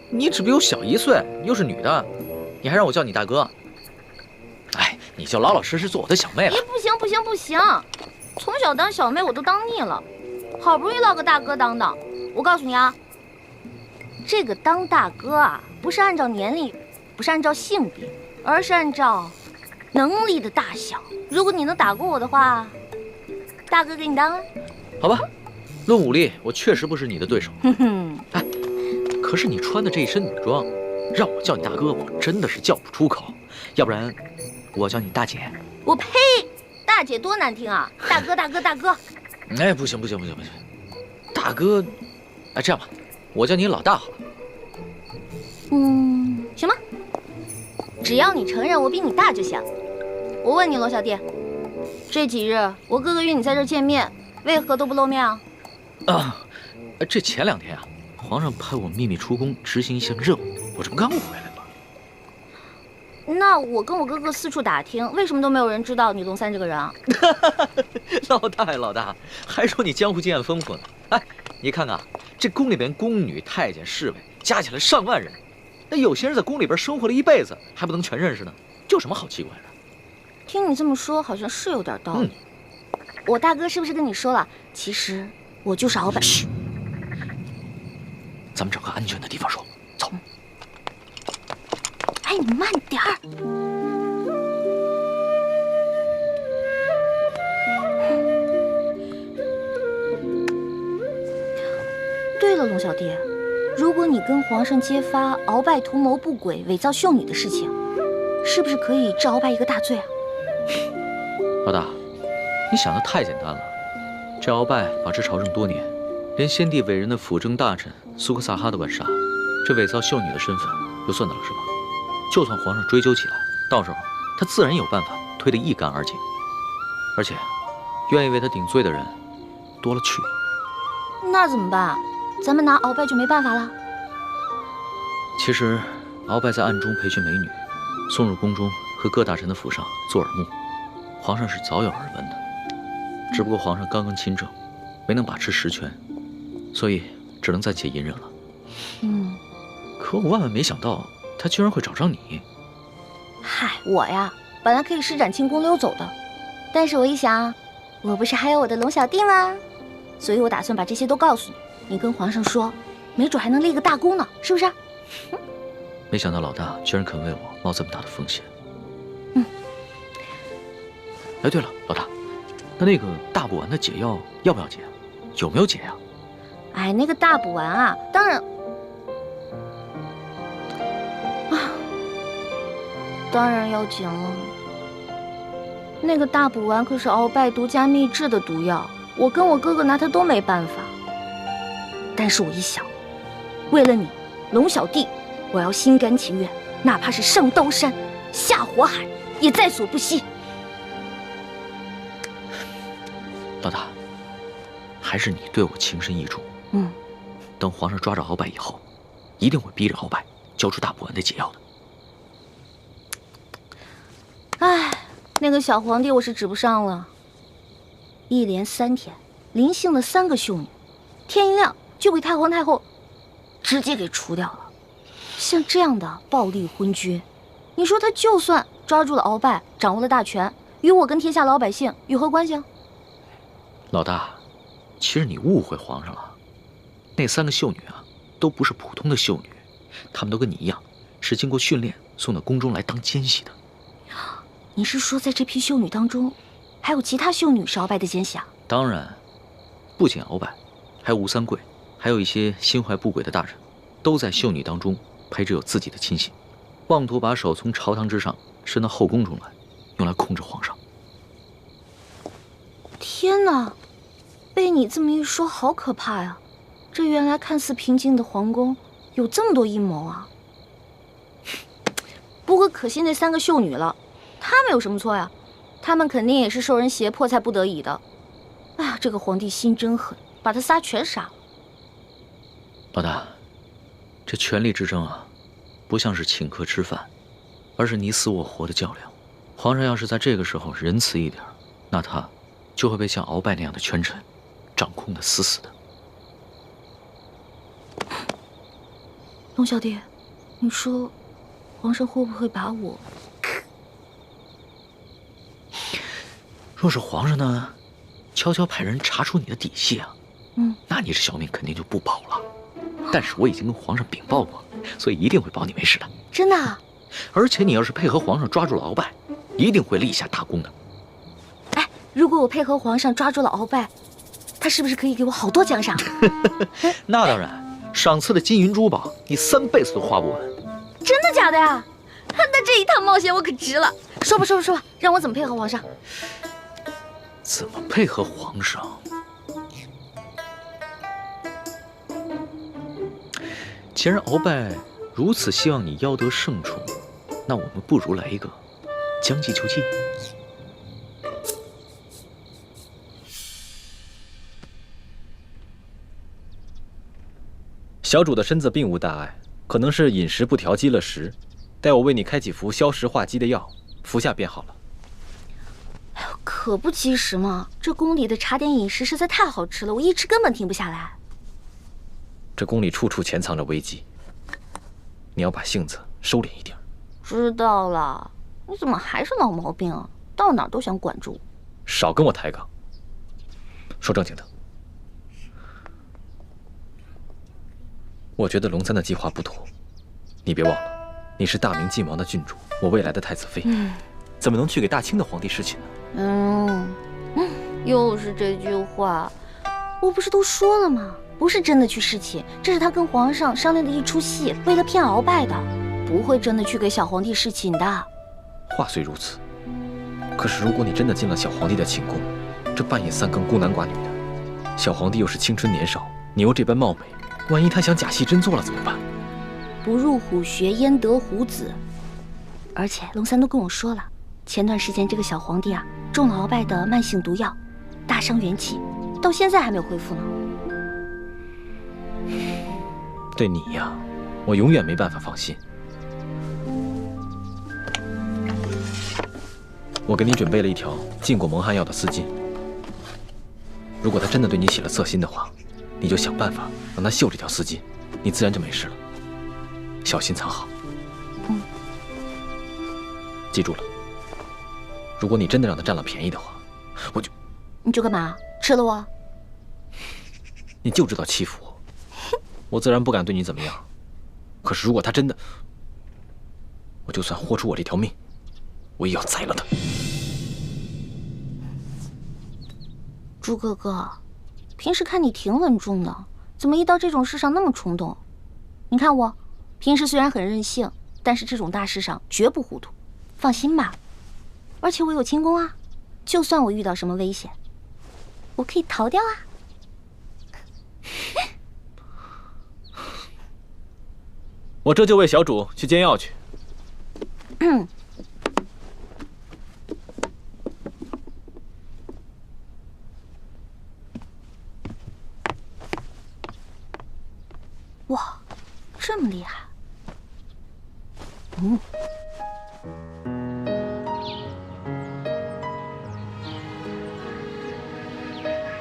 你只比我小1岁，又是女的，你还让我叫你大哥？哎，你就老老实实做我的小妹了。不行不行不行，从小当小妹我都当腻了，好不容易落个大哥当当。我告诉你啊，这个当大哥啊，不是按照年龄，不是按照性别，而是按照能力的大小。如果你能打过我的话，大哥给你当啊。好吧，论武力，我确实不是你的对手。哼哼，哎，可是你穿的这一身女装，让我叫你大哥，我真的是叫不出口。要不然，我叫你大姐。我呸！大姐多难听啊！大哥大哥大哥。哎，不行不行不行不行，大哥，哎，这样吧，我叫你老大好了。行吧，只要你承认我比你大就行。我问你，罗小弟，这几日我哥哥约你在这儿见面，为何都不露面啊？这前2天啊，皇上派我秘密出宫执行一项任务，我这不刚回来吗？那我跟我哥哥四处打听，为什么都没有人知道你龙三这个人啊？老大呀老大，还说你江湖经验丰富呢。哎，你看看这宫里边宫女、太监、侍卫加起来上万人，那有些人在宫里边生活了一辈子，还不能全认识呢，这有什么好奇怪的？听你这么说，好像是有点道理。我大哥是不是跟你说了？其实我就是鳌拜。嘘，咱们找个安全的地方说。走。哎，你慢点儿。对了，龙小弟，如果你跟皇上揭发鳌拜图谋不轨、伪造秀女的事情，是不是可以治鳌拜一个大罪啊？老大，你想的太简单了。这鳌拜把持朝政多年，连先帝委任的辅政大臣苏克萨哈都敢杀，这伪造秀女的身份又算得了什么？就算皇上追究起来，到时候他自然有办法推得一干二净。而且，愿意为他顶罪的人多了去了。那怎么办？咱们拿鳌拜就没办法了？其实，鳌拜在暗中培训美女，送入宫中和各大臣的府上做耳目，皇上是早有耳闻的。只不过皇上刚刚亲政，没能把持实权，所以只能暂且隐忍了。可我万万没想到，他居然会找上你。嗨，我呀，本来可以施展轻功溜走的，但是我一想，我不是还有我的龙小弟吗？所以我打算把这些都告诉你，你跟皇上说，没准还能立个大功呢，是不是？没想到老大居然肯为我冒这么大的风险。哎，对了，老大，那个大补丸的解药要不要解？有没有解呀？哎，那个大补丸啊，当然。 当然要紧了。那个大补丸可是鳌拜独家秘制的毒药，我跟我哥哥拿它都没办法。但是我一想，为了你，龙小弟，我要心甘情愿，哪怕是上刀山、下火海，也在所不惜。老大，还是你对我情深意重。等皇上抓着鳌拜以后，一定会逼着鳌拜交出大补丸的解药的。 唉，那个小皇帝我是指不上了。一连3天，临幸的3个秀女，天一亮就被太皇太后直接给除掉了。像这样的暴力昏君，你说他就算抓住了鳌拜，掌握了大权，与我跟天下老百姓有何关系啊？老大，其实你误会皇上了。那3个秀女啊，都不是普通的秀女，她们都跟你一样，是经过训练送到宫中来当奸细的。 你是说，在这批秀女当中，还有其他秀女是鳌拜的奸细啊？当然，不仅鳌拜，还有吴三桂，还有一些心怀不轨的大臣，都在秀女当中陪着有自己的亲信，妄图把手从朝堂之上伸到后宫中来，用来控制皇上。天哪，被你这么一说，好可怕呀！这原来看似平静的皇宫，有这么多阴谋啊！不过可惜那3个秀女了。 他们有什么错呀？他们肯定也是受人胁迫才不得已的。哎呀，这个皇帝心真狠，把他仨全杀了。老大，这权力之争啊，不像是请客吃饭，而是你死我活的较量。皇上要是在这个时候仁慈一点，那他就会被像鳌拜那样的权臣掌控得死死的。龙小弟，你说，皇上会不会把我？ 若是皇上呢，悄悄派人查出你的底细啊，那你这小命肯定就不保了。但是我已经跟皇上禀报过了，所以一定会保你没事的。真的啊？而且你要是配合皇上抓住了鳌拜，一定会立下大功的。哎，如果我配合皇上抓住了鳌拜，他是不是可以给我好多奖赏？那当然，赏赐的金银珠宝，你3辈子都花不完。真的假的呀？那这一趟冒险我可值了。说吧，让我怎么配合皇上？ 怎么配合皇上？既然鳌拜如此希望你邀得胜处，那我们不如来一个将计就计。小主的身子并无大碍，可能是饮食不调积了食。待我为你开几服消食化积的药，服下便好了。 可不其实嘛，这宫里的茶点饮食实在太好吃了，我一吃根本停不下来。这宫里处处潜藏着危机，你要把性子收敛一点。知道了，你怎么还是老毛病啊？到哪儿都想管住我。少跟我抬杠。说正经的，我觉得龙三的计划不妥。你别忘了，你是大明晋王的郡主，我未来的太子妃，怎么能去给大清的皇帝侍寝呢？ 又是这句话，我不是都说了吗？不是真的去侍寝，这是他跟皇上商量的一出戏，为了骗鳌拜的，不会真的去给小皇帝侍寝的。话虽如此，可是如果你真的进了小皇帝的寝宫，这半夜3更孤男寡女的，小皇帝又是青春年少，你又这般貌美，万一他想假戏真做了怎么办？不入虎穴，焉得虎子？而且龙三都跟我说了。 前段时间，这个小皇帝啊，中了鳌拜的慢性毒药，大伤元气，到现在还没有恢复呢。对你呀，我永远没办法放心。我给你准备了一条禁过蒙汗药的丝巾，如果他真的对你起了色心的话，你就想办法让他绣这条丝巾，你自然就没事了。小心藏好。记住了，如果你真的让他占了便宜的话，你就干嘛？吃了我？你就知道欺负我，我自然不敢对你怎么样。可是如果他真的，我就算豁出我这条命，我也要宰了他。猪哥哥，平时看你挺稳重的，怎么一到这种事上那么冲动？你看我，平时虽然很任性，但是这种大事上绝不糊涂。放心吧，而且我有轻功啊，就算我遇到什么危险，我可以逃掉啊。我这就为小主去煎药去。哇，这么厉害！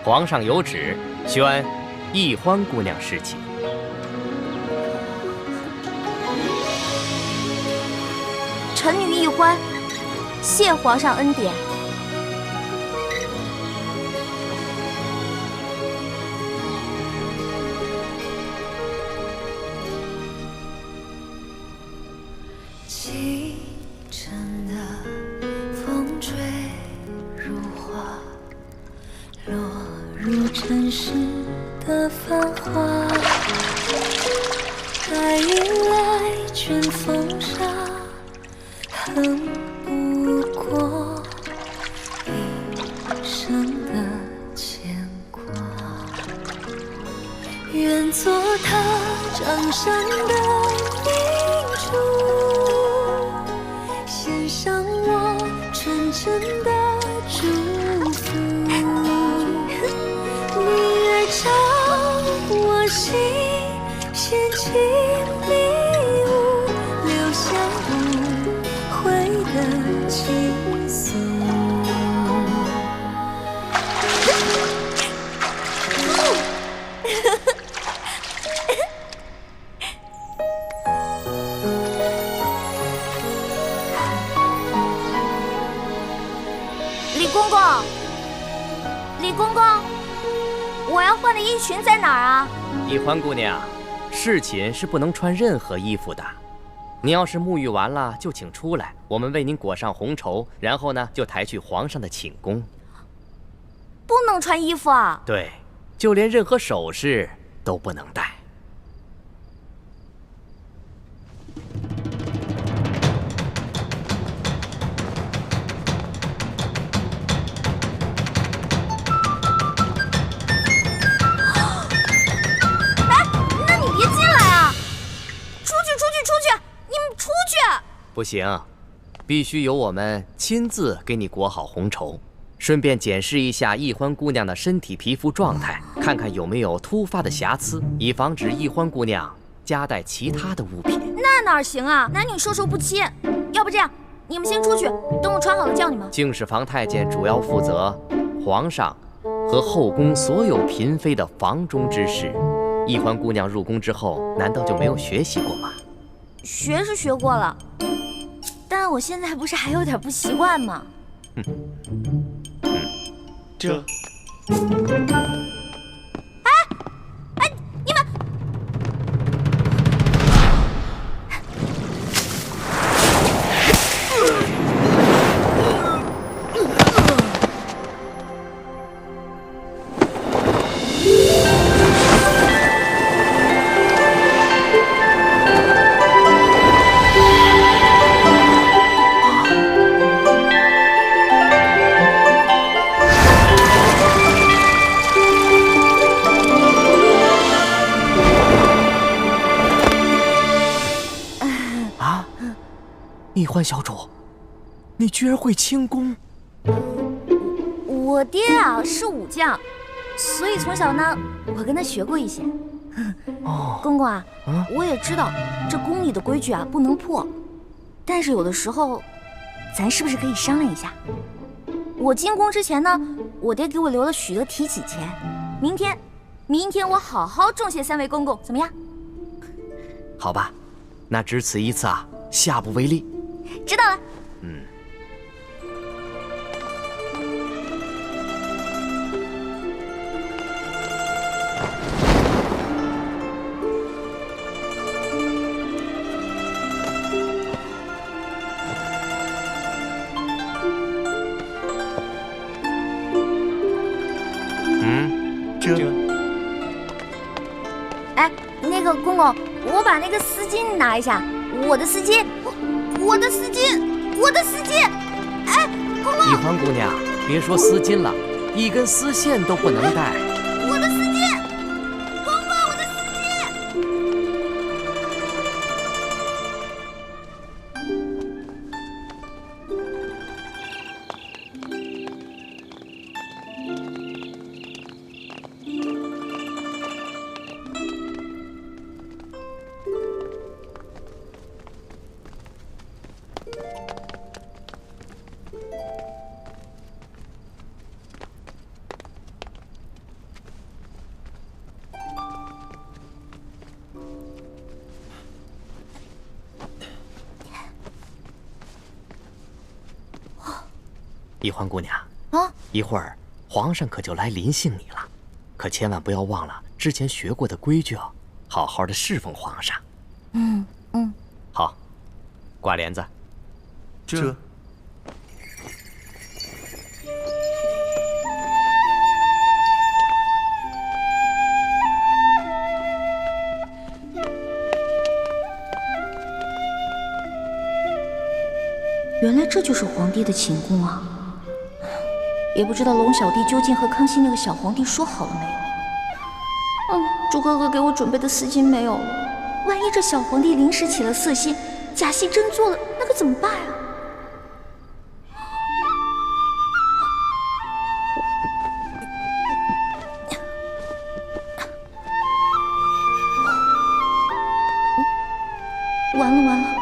皇上有旨，宣易欢姑娘侍寝。臣女易欢，谢皇上恩典。清晨的风吹如花，落入尘世的繁华。爱迎来卷风沙，恨不过一生的牵挂。愿做他掌上的明珠，献上我纯真的祝福。你爱照我心，献情礼物，留下无悔的情愫。李公公，李公公，我要换的衣裙在哪儿啊？易欢姑娘，侍寝是不能穿任何衣服的。你要是沐浴完了，就请出来，我们为您裹上红绸，然后呢，就抬去皇上的寝宫。不能穿衣服啊？对，就连任何首饰都不能戴。不行，必须由我们亲自给你裹好红绸，顺便检视一下易欢姑娘的身体皮肤状态，看看有没有突发的瑕疵，以防止易欢姑娘夹带其他的物品。那哪行啊？男女授受不亲。要不这样，你们先出去，等我穿好了叫你们。敬事房太监主要负责皇上和后宫所有嫔妃的房中之事。易欢姑娘入宫之后，难道就没有学习过吗？学是学过了，但我现在不是还有点不习惯吗？这。哎，你们！易欢小主，你居然会轻功！我爹啊是武将，所以从小呢，我跟他学过一些。公公啊，我也知道这宫里的规矩啊不能破，但是有的时候，咱是不是可以商量一下？我进宫之前呢，我爹给我留了许多提己钱。明天我好好重谢3位公公，怎么样？好吧，那只此一次啊，下不为例。知道了。哎，那个公公，我把那个丝巾拿一下，我的丝巾，我的丝巾，我的丝巾！哎，公公！易欢姑娘，别说丝巾了，一根丝线都不能带。我的丝巾，公公，我的丝巾！易欢姑娘啊，一会儿皇上可就来临幸你了，可千万不要忘了之前学过的规矩哦，好好的侍奉皇上。好，挂帘子。这。原来这就是皇帝的寝宫啊！也不知道龙小弟究竟和康熙那个小皇帝说好了没有？朱哥哥给我准备的丝巾没有了，万一这小皇帝临时起了色心，假戏真做了，那可怎么办啊？完了！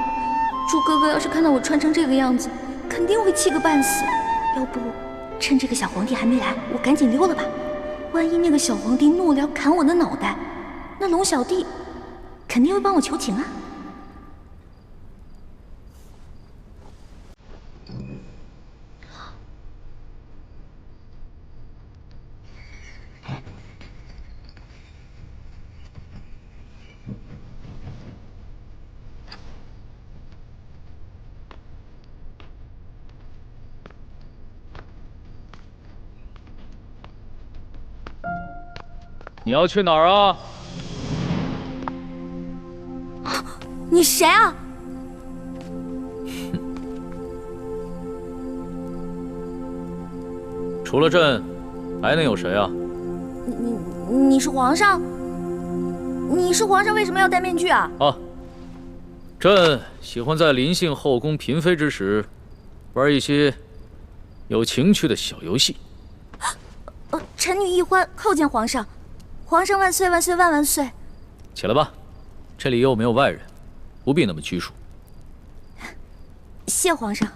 朱哥哥要是看到我穿成这个样子，肯定会气个半死。要不趁这个小皇帝还没来，我赶紧溜了吧。万一那个小皇帝怒了砍我的脑袋，那龙小弟肯定会帮我求情啊。你要去哪儿啊？你谁啊？除了朕，还能有谁啊？你是皇上？你是皇上，为什么要戴面具啊？朕喜欢在临幸后宫嫔妃之时，玩一些有情趣的小游戏。臣女易欢叩见皇上。皇上万岁万岁万万岁！起来吧，这里又没有外人，不必那么拘束。谢皇上。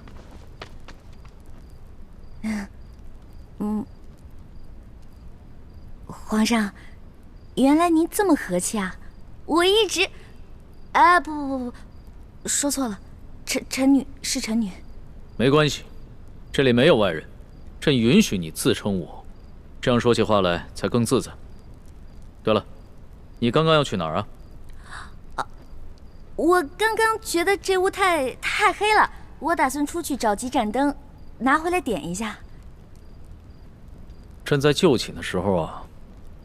皇上，原来您这么和气啊！我一直……不，说错了，臣女是臣女。没关系，这里没有外人，朕允许你自称我，这样说起话来才更自在。对了，你刚刚要去哪儿啊？我刚刚觉得这屋太黑了，我打算出去找几盏灯，拿回来点一下。朕在就寝的时候啊，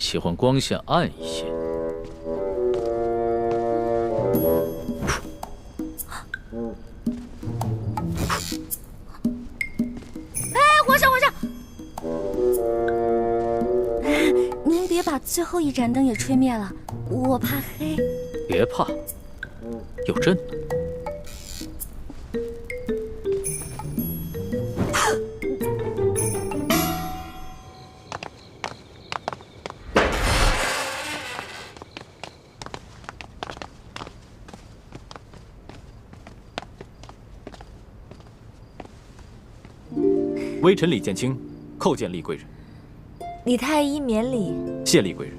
喜欢光线暗一些。皇上！您别把最后一盏灯也吹灭了，我怕黑。别怕，有朕。微臣李建清叩见厉贵人。李太医免礼。谢厉贵人。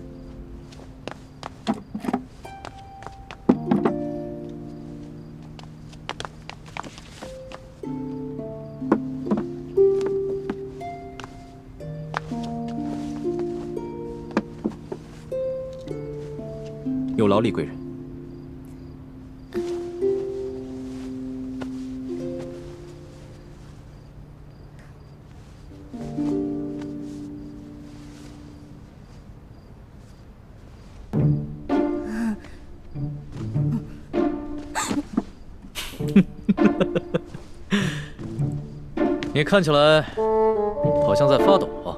有劳厉贵人。你看起来好像在发抖啊，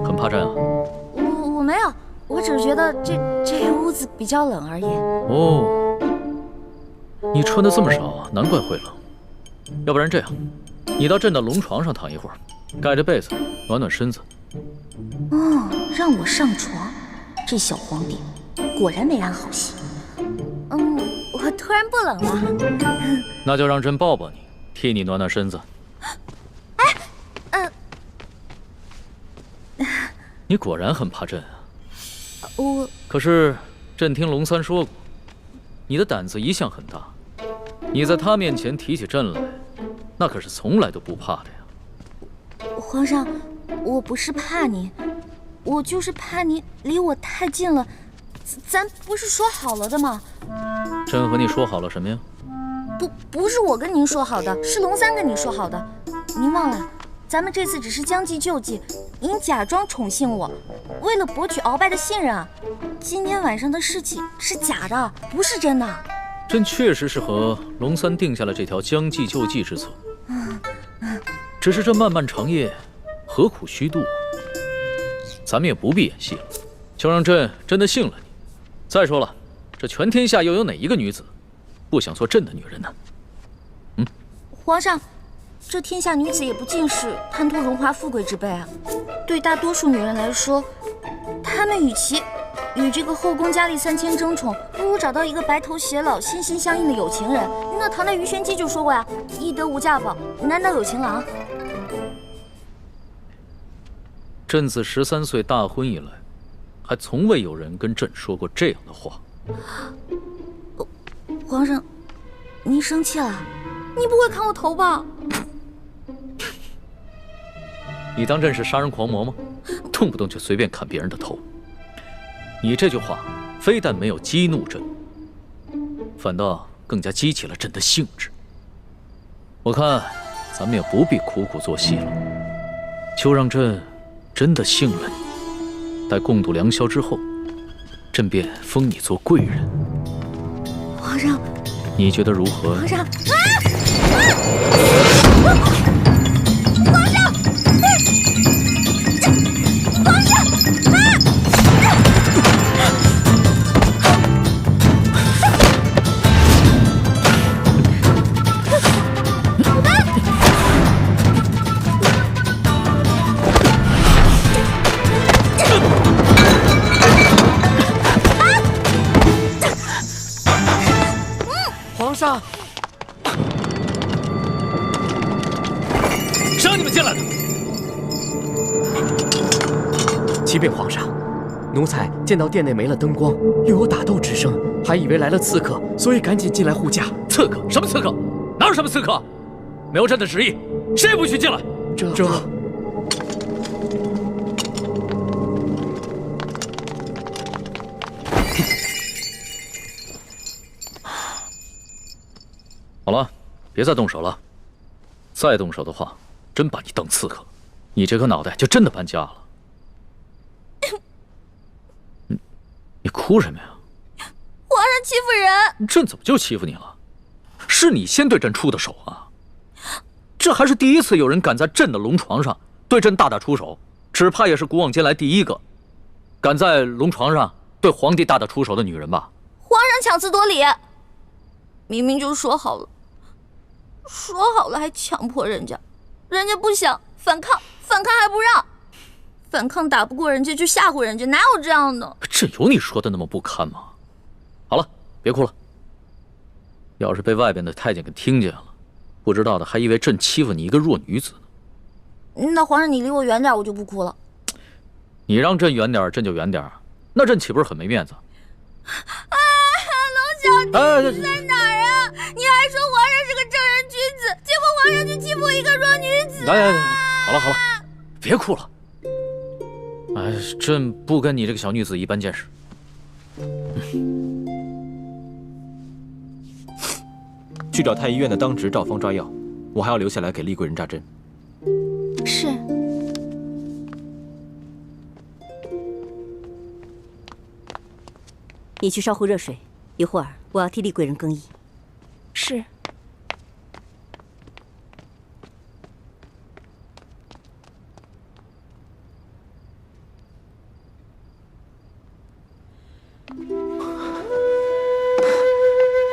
很怕震啊？我没有，我只是觉得这屋子比较冷而已。哦，你穿的这么少啊，难怪会冷。要不然这样，你到朕的龙床上躺一会儿，盖着被子暖暖身子。哦，让我上床，这小皇帝果然没安好心。我突然不冷了。那就让朕抱抱你，替你暖暖身子。你果然很怕朕啊！可是朕听龙三说过，你的胆子一向很大，你在他面前提起朕来，那可是从来都不怕的呀。皇上，我不是怕你，我就是怕你离我太近了。咱不是说好了的吗？朕和你说好了什么呀？不是我跟您说好的，是龙三跟你说好的。您忘了，咱们这次只是将计就计，您假装宠幸我，为了博取鳌拜的信任啊。今天晚上的事情是假的，不是真的。朕确实是和龙三定下了这条将计就计之策，只是这漫漫长夜，何苦虚度？咱们也不必演戏了，就让朕真的信了你。再说了，这全天下又有哪一个女子不想做朕的女人呢？皇上，这天下女子也不尽是贪图荣华富贵之辈啊。对大多数女人来说，她们与其与这个后宫佳丽3000争宠，不如找到一个白头偕老、心心相印的有情人。那唐代鱼玄机就说过呀：“易得无价宝，难得有情郎。”朕自13岁大婚以来，还从未有人跟朕说过这样的话。皇上，您生气了？你不会砍我头吧？你当朕是杀人狂魔吗？动不动就随便砍别人的头。你这句话非但没有激怒朕，反倒更加激起了朕的兴致。我看咱们也不必苦苦做戏了，就让朕真的信了你。待共度良宵之后，朕便封你做贵人。皇上，你觉得如何？皇上，皇上，谁让你们进来的？启禀皇上，奴才见到殿内没了灯光，又有打斗之声，还以为来了刺客，所以赶紧进来护驾。刺客？什么刺客？哪有什么刺客？没有朕的旨意，谁也不许进来。这……好了，别再动手了。再动手的话，真把你当刺客，你这颗脑袋就真的搬家了。你哭什么呀？皇上欺负人！朕怎么就欺负你了？是你先对朕出的手啊！这还是第一次有人敢在朕的龙床上对朕大打出手，只怕也是古往今来第一个敢在龙床上对皇帝大打出手的女人吧？皇上强词夺理，明明就说好了，说好了还强迫人家，人家不想反抗，反抗还不让，反抗打不过人家就吓唬人家，哪有这样的？这有你说的那么不堪吗？好了，别哭了。要是被外边的太监给听见了，不知道的还以为朕欺负你一个弱女子呢。那皇上你离我远点，我就不哭了。你让朕远点，朕就远点，那朕岂不是很没面子？啊，龙小弟，你在哪儿啊？你还说皇上是个正人君子，结果皇上就欺负一个弱女子。来，好了，别哭了。哎，朕不跟你这个小女子一般见识。去找太医院的当值赵方抓药，我还要留下来给丽贵人扎针。是。你去烧壶热水，一会儿我要替丽贵人更衣。是。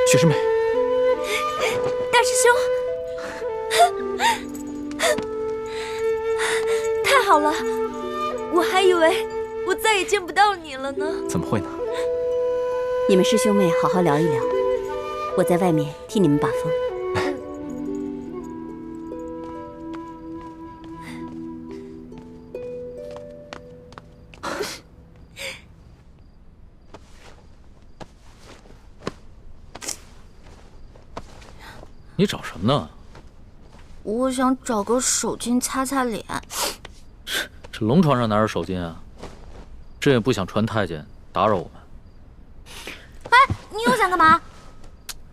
雪师妹，大师兄，太好了，我还以为我再也见不到你了呢。怎么会呢？你们师兄妹好好聊一聊，我在外面替你们把风。你找什么呢？我想找个手巾擦擦脸。这龙床上哪有手巾啊？朕也不想传太监打扰我们。哎，你又想干嘛？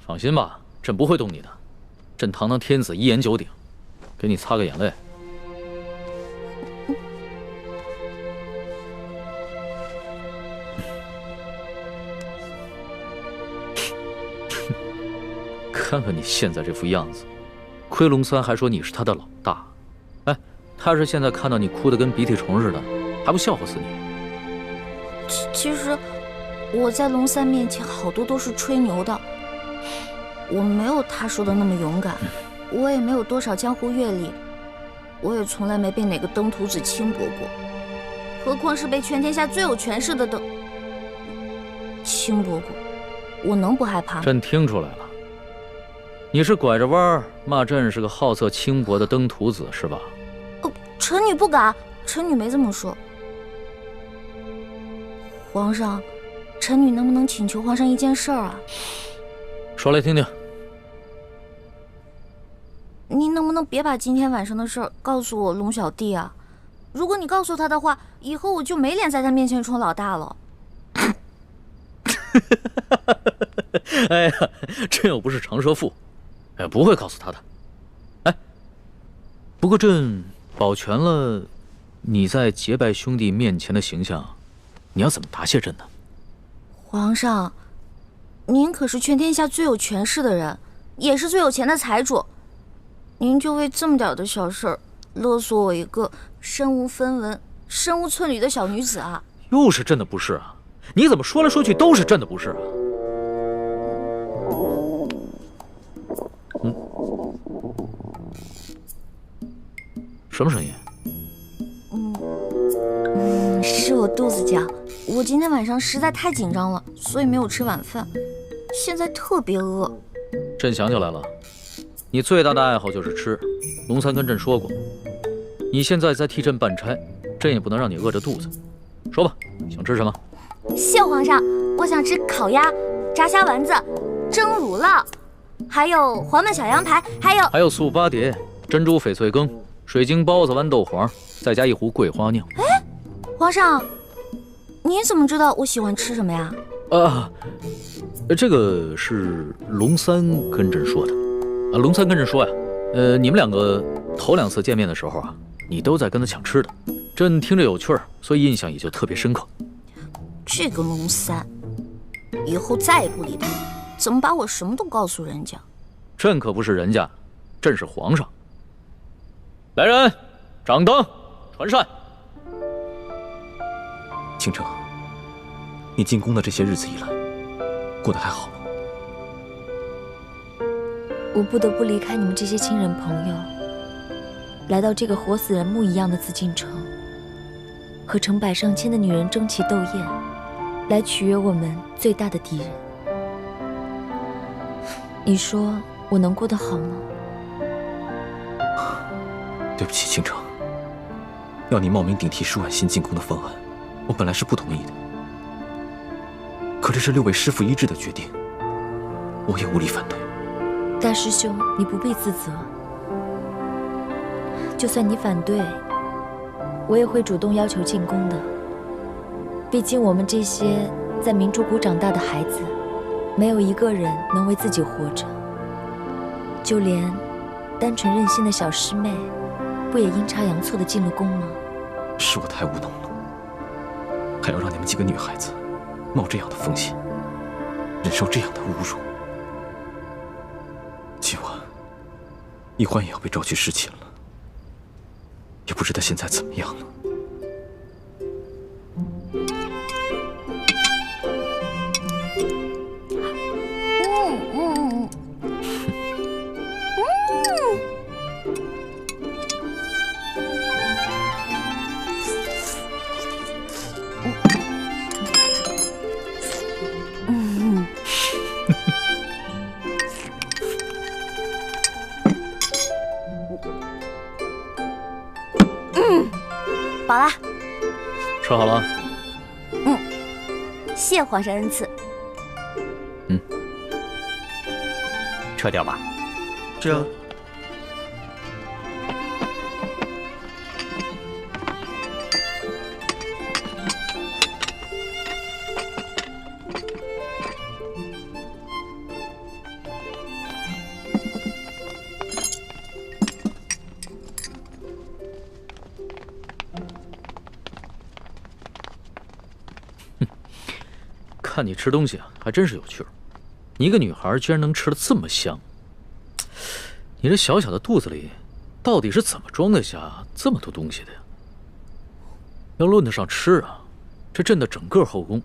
放心吧，朕不会动你的。朕堂堂天子，一言九鼎，给你擦个眼泪。看看你现在这副样子，亏龙三还说你是他的老大。哎，他是现在看到你哭得跟鼻涕虫似的，还不笑话死你？其实我在龙三面前好多都是吹牛的，我没有他说的那么勇敢，我也没有多少江湖阅历，我也从来没被哪个登徒子轻薄过，何况是被全天下最有权势的轻薄过，我能不害怕吗？朕听出来了。你是拐着弯儿骂朕是个好色轻薄的登徒子是吧？臣女不敢，臣女没这么说。皇上，臣女能不能请求皇上一件事儿啊？说来听听。您能不能别把今天晚上的事儿告诉我龙小弟啊？如果你告诉他的话，以后我就没脸在他面前充老大了。哎呀，朕又不是长舌妇。哎，不会告诉他的。哎，不过朕保全了你在结拜兄弟面前的形象，你要怎么答谢朕呢？皇上，您可是全天下最有权势的人，也是最有钱的财主，您就为这么点的小事儿勒索我一个身无分文、身无寸缕的小女子啊！又是朕的不是啊！你怎么说来说去都是朕的不是啊？什么声音？是我肚子叫。我今天晚上实在太紧张了，所以没有吃晚饭，现在特别饿。朕想起来了，你最大的爱好就是吃。龙三跟朕说过，你现在在替朕办差，朕也不能让你饿着肚子。说吧，想吃什么？谢皇上，我想吃烤鸭、炸虾丸子、蒸乳酪，还有黄焖小羊排，还有素八碟、珍珠翡翠羹、水晶包子、豌豆黄，再加一壶桂花酿。哎，皇上，您怎么知道我喜欢吃什么呀？这个是龙三跟朕说的。龙三跟朕说呀，你们两个头2次见面的时候啊，你都在跟他抢吃的，朕听着有趣儿，所以印象也就特别深刻。这个龙三，以后再也不理他，怎么把我什么都告诉人家？朕可不是人家，朕是皇上。来人，掌灯，传膳。倾城，你进宫的这些日子以来，过得还好吗？我不得不离开你们这些亲人朋友，来到这个活死人墓一样的紫禁城，和成百上千的女人争奇斗艳，来取悦我们最大的敌人。你说我能过得好吗？对不起，倾城，要你冒名顶替舒婉欣进宫的方案，我本来是不同意的。可这是6位师父一致的决定，我也无力反对。大师兄，你不必自责。就算你反对，我也会主动要求进宫的。毕竟我们这些在明珠谷长大的孩子，没有一个人能为自己活着。就连单纯任性的小师妹，不也阴差阳错的进了宫吗？是我太无能了，还要让你们几个女孩子冒这样的风险，忍受这样的侮辱。今晚，一欢也要被召去侍寝了，也不知他现在怎么样了。饱了。吃好了。谢皇上恩赐。撤掉吧。这。看你吃东西啊，还真是有趣儿。你一个女孩居然能吃得这么香，你这小小的肚子里，到底是怎么装得下这么多东西的呀？要论得上吃啊，这朕的整个后宫，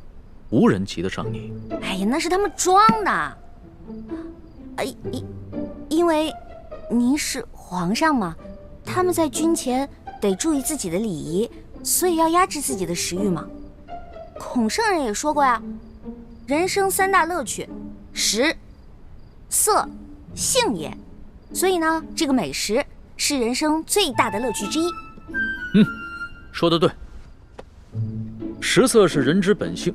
无人及得上你。哎呀，那是他们装的。因为您是皇上嘛，他们在军前得注意自己的礼仪，所以要压制自己的食欲嘛。孔圣人也说过呀，人生3大乐趣，食、色、性也。所以呢，这个美食是人生最大的乐趣之一。说得对。食色是人之本性，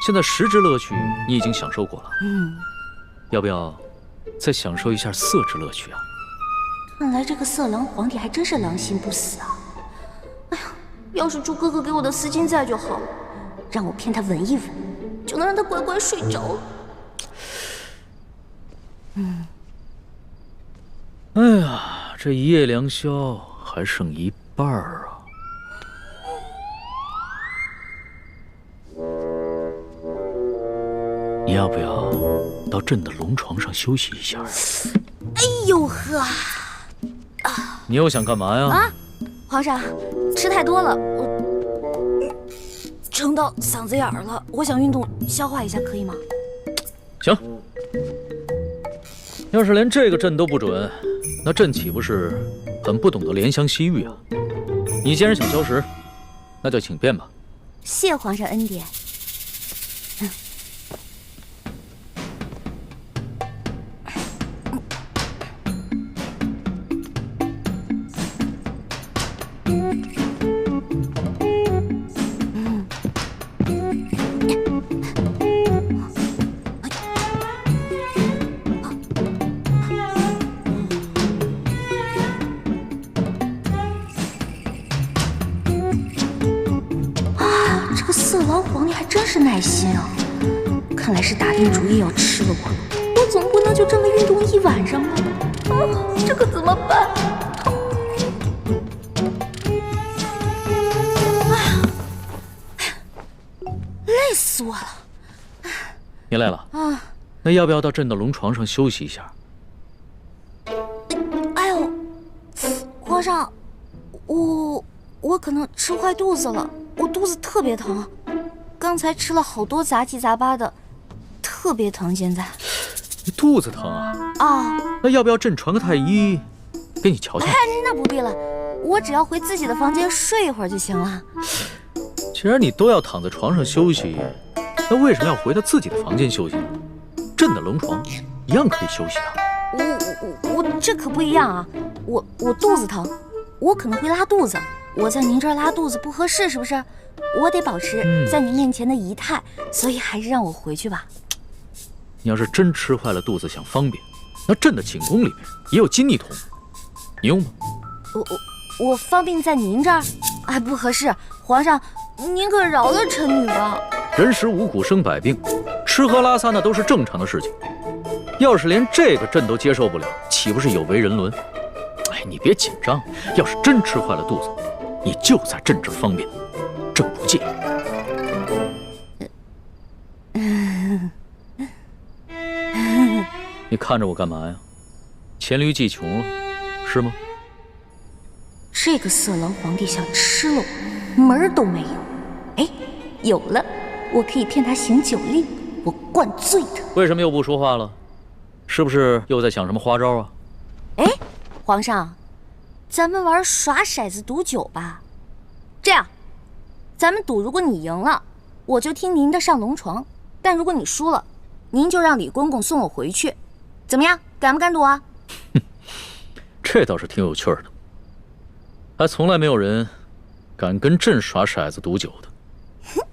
现在食之乐趣你已经享受过了，要不要再享受一下色之乐趣啊？看来这个色狼皇帝还真是狼心不死啊！哎呀，要是猪哥哥给我的丝巾在就好了，让我骗他闻一闻，就能让他乖乖睡着了。哎呀，这一夜良宵还剩一半啊！你要不要到朕的龙床上休息一下？哎呦呵！你又想干嘛呀？皇上，吃太多了，我撑到嗓子眼儿了，我想运动消化一下，可以吗？行。要是连这个朕都不准，那朕岂不是很不懂得怜香惜玉啊？你既然想消食，那就请便吧。谢皇上恩典。色狼皇帝还真是耐心啊！看来是打定主意要吃了我总不能就这么运动一晚上吧？这可怎么办？累死我了！你累了？那要不要到朕的龙床上休息一下？哎呦，皇上，我可能吃坏肚子了，我肚子特别疼。刚才吃了好多杂七杂八的，特别疼。现在你肚子疼啊？那要不要朕传个太医给你瞧瞧？那不必了，我只要回自己的房间睡一会儿就行了。既然你都要躺在床上休息，那为什么要回到自己的房间休息呢？朕的龙床一样可以休息啊。我这可不一样啊！我肚子疼，我可能会拉肚子，我在您这儿拉肚子不合适，是不是？我得保持在您面前的仪态，所以还是让我回去吧。你要是真吃坏了肚子想方便，那朕的寝宫里面也有金逆桶，你用吗？我方便在您这儿，哎，不合适。皇上，您可饶了臣女吧。人食五谷生百病，吃喝拉撒那都是正常的事情。要是连这个朕都接受不了，岂不是有违人伦？哎，你别紧张，要是真吃坏了肚子，你就在朕这儿方便，朕不介意。你看着我干嘛呀？黔驴技穷了，是吗？这个色狼皇帝想吃了我，门儿都没有。哎，有了，我可以骗他行酒令，我灌醉他。为什么又不说话了？是不是又在想什么花招啊？哎，皇上，咱们玩耍骰子赌酒吧。这样，咱们赌，如果你赢了，我就听您的上龙床；但如果你输了，您就让李公公送我回去。怎么样，敢不敢赌啊？这倒是挺有趣的，还从来没有人敢跟朕耍骰子赌酒的。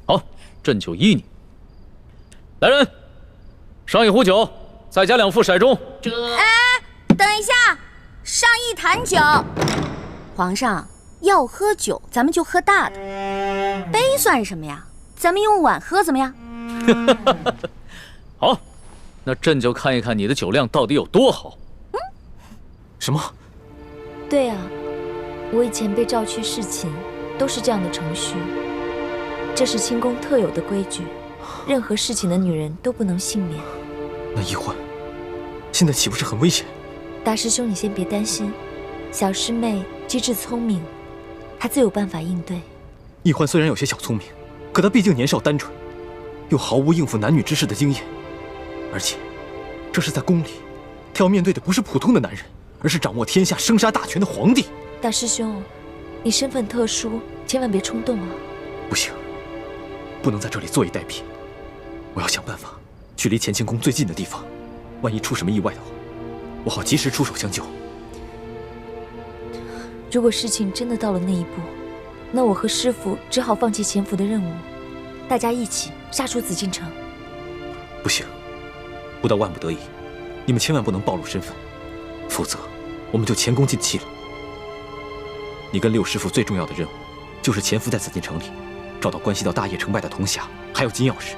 好，朕就依你。来人，上一壶酒，再加2副骰盅。哎，等一下，上一坛酒。皇上要喝酒，咱们就喝大的，杯算什么呀？咱们用碗喝怎么样？好，那朕就看一看你的酒量到底有多好。什么？对啊，我以前被召去侍寝，都是这样的程序。这是清宫特有的规矩，任何侍寝的女人都不能幸免。那易欢，现在岂不是很危险？大师兄，你先别担心，小师妹机智聪明，她自有办法应对。易欢虽然有些小聪明，可她毕竟年少单纯，又毫无应付男女之事的经验，而且这是在宫里，她要面对的不是普通的男人，而是掌握天下生杀大权的皇帝。大师兄，你身份特殊，千万别冲动啊！不行，不能在这里坐以待毙，我要想办法去离乾清宫最近的地方，万一出什么意外的话，我好及时出手相救。如果事情真的到了那一步，那我和师父只好放弃潜伏的任务，大家一起杀出紫禁城。不行，不到万不得已，你们千万不能暴露身份，否则我们就前功尽弃了。你跟六师傅最重要的任务，就是潜伏在紫禁城里，找到关系到大业成败的铜匣，还有金钥匙。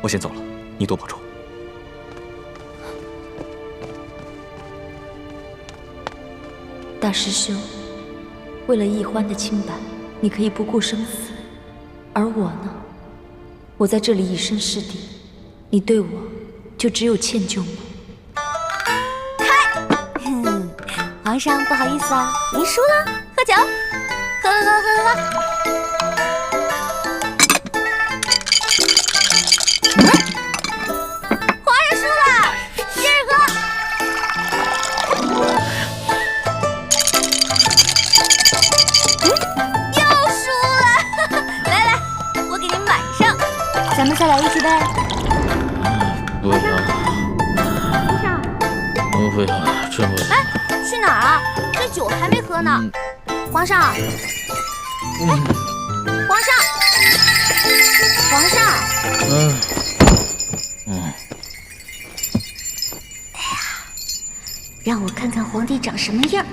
我先走了，你多保重。大师兄，为了易欢的清白，你可以不顾生死，而我呢？我在这里以身试敌，你对我就只有歉疚吗？皇上不好意思啊，您输了，喝酒，喝。皇上输了，接着喝。又输了，来，我给您满上，咱们再来一起呗。不要，皇上，我不要，真不要。哎，去哪儿啊？这酒还没喝呢。皇上，皇上，皇上。哎呀，让我看看皇帝长什么样。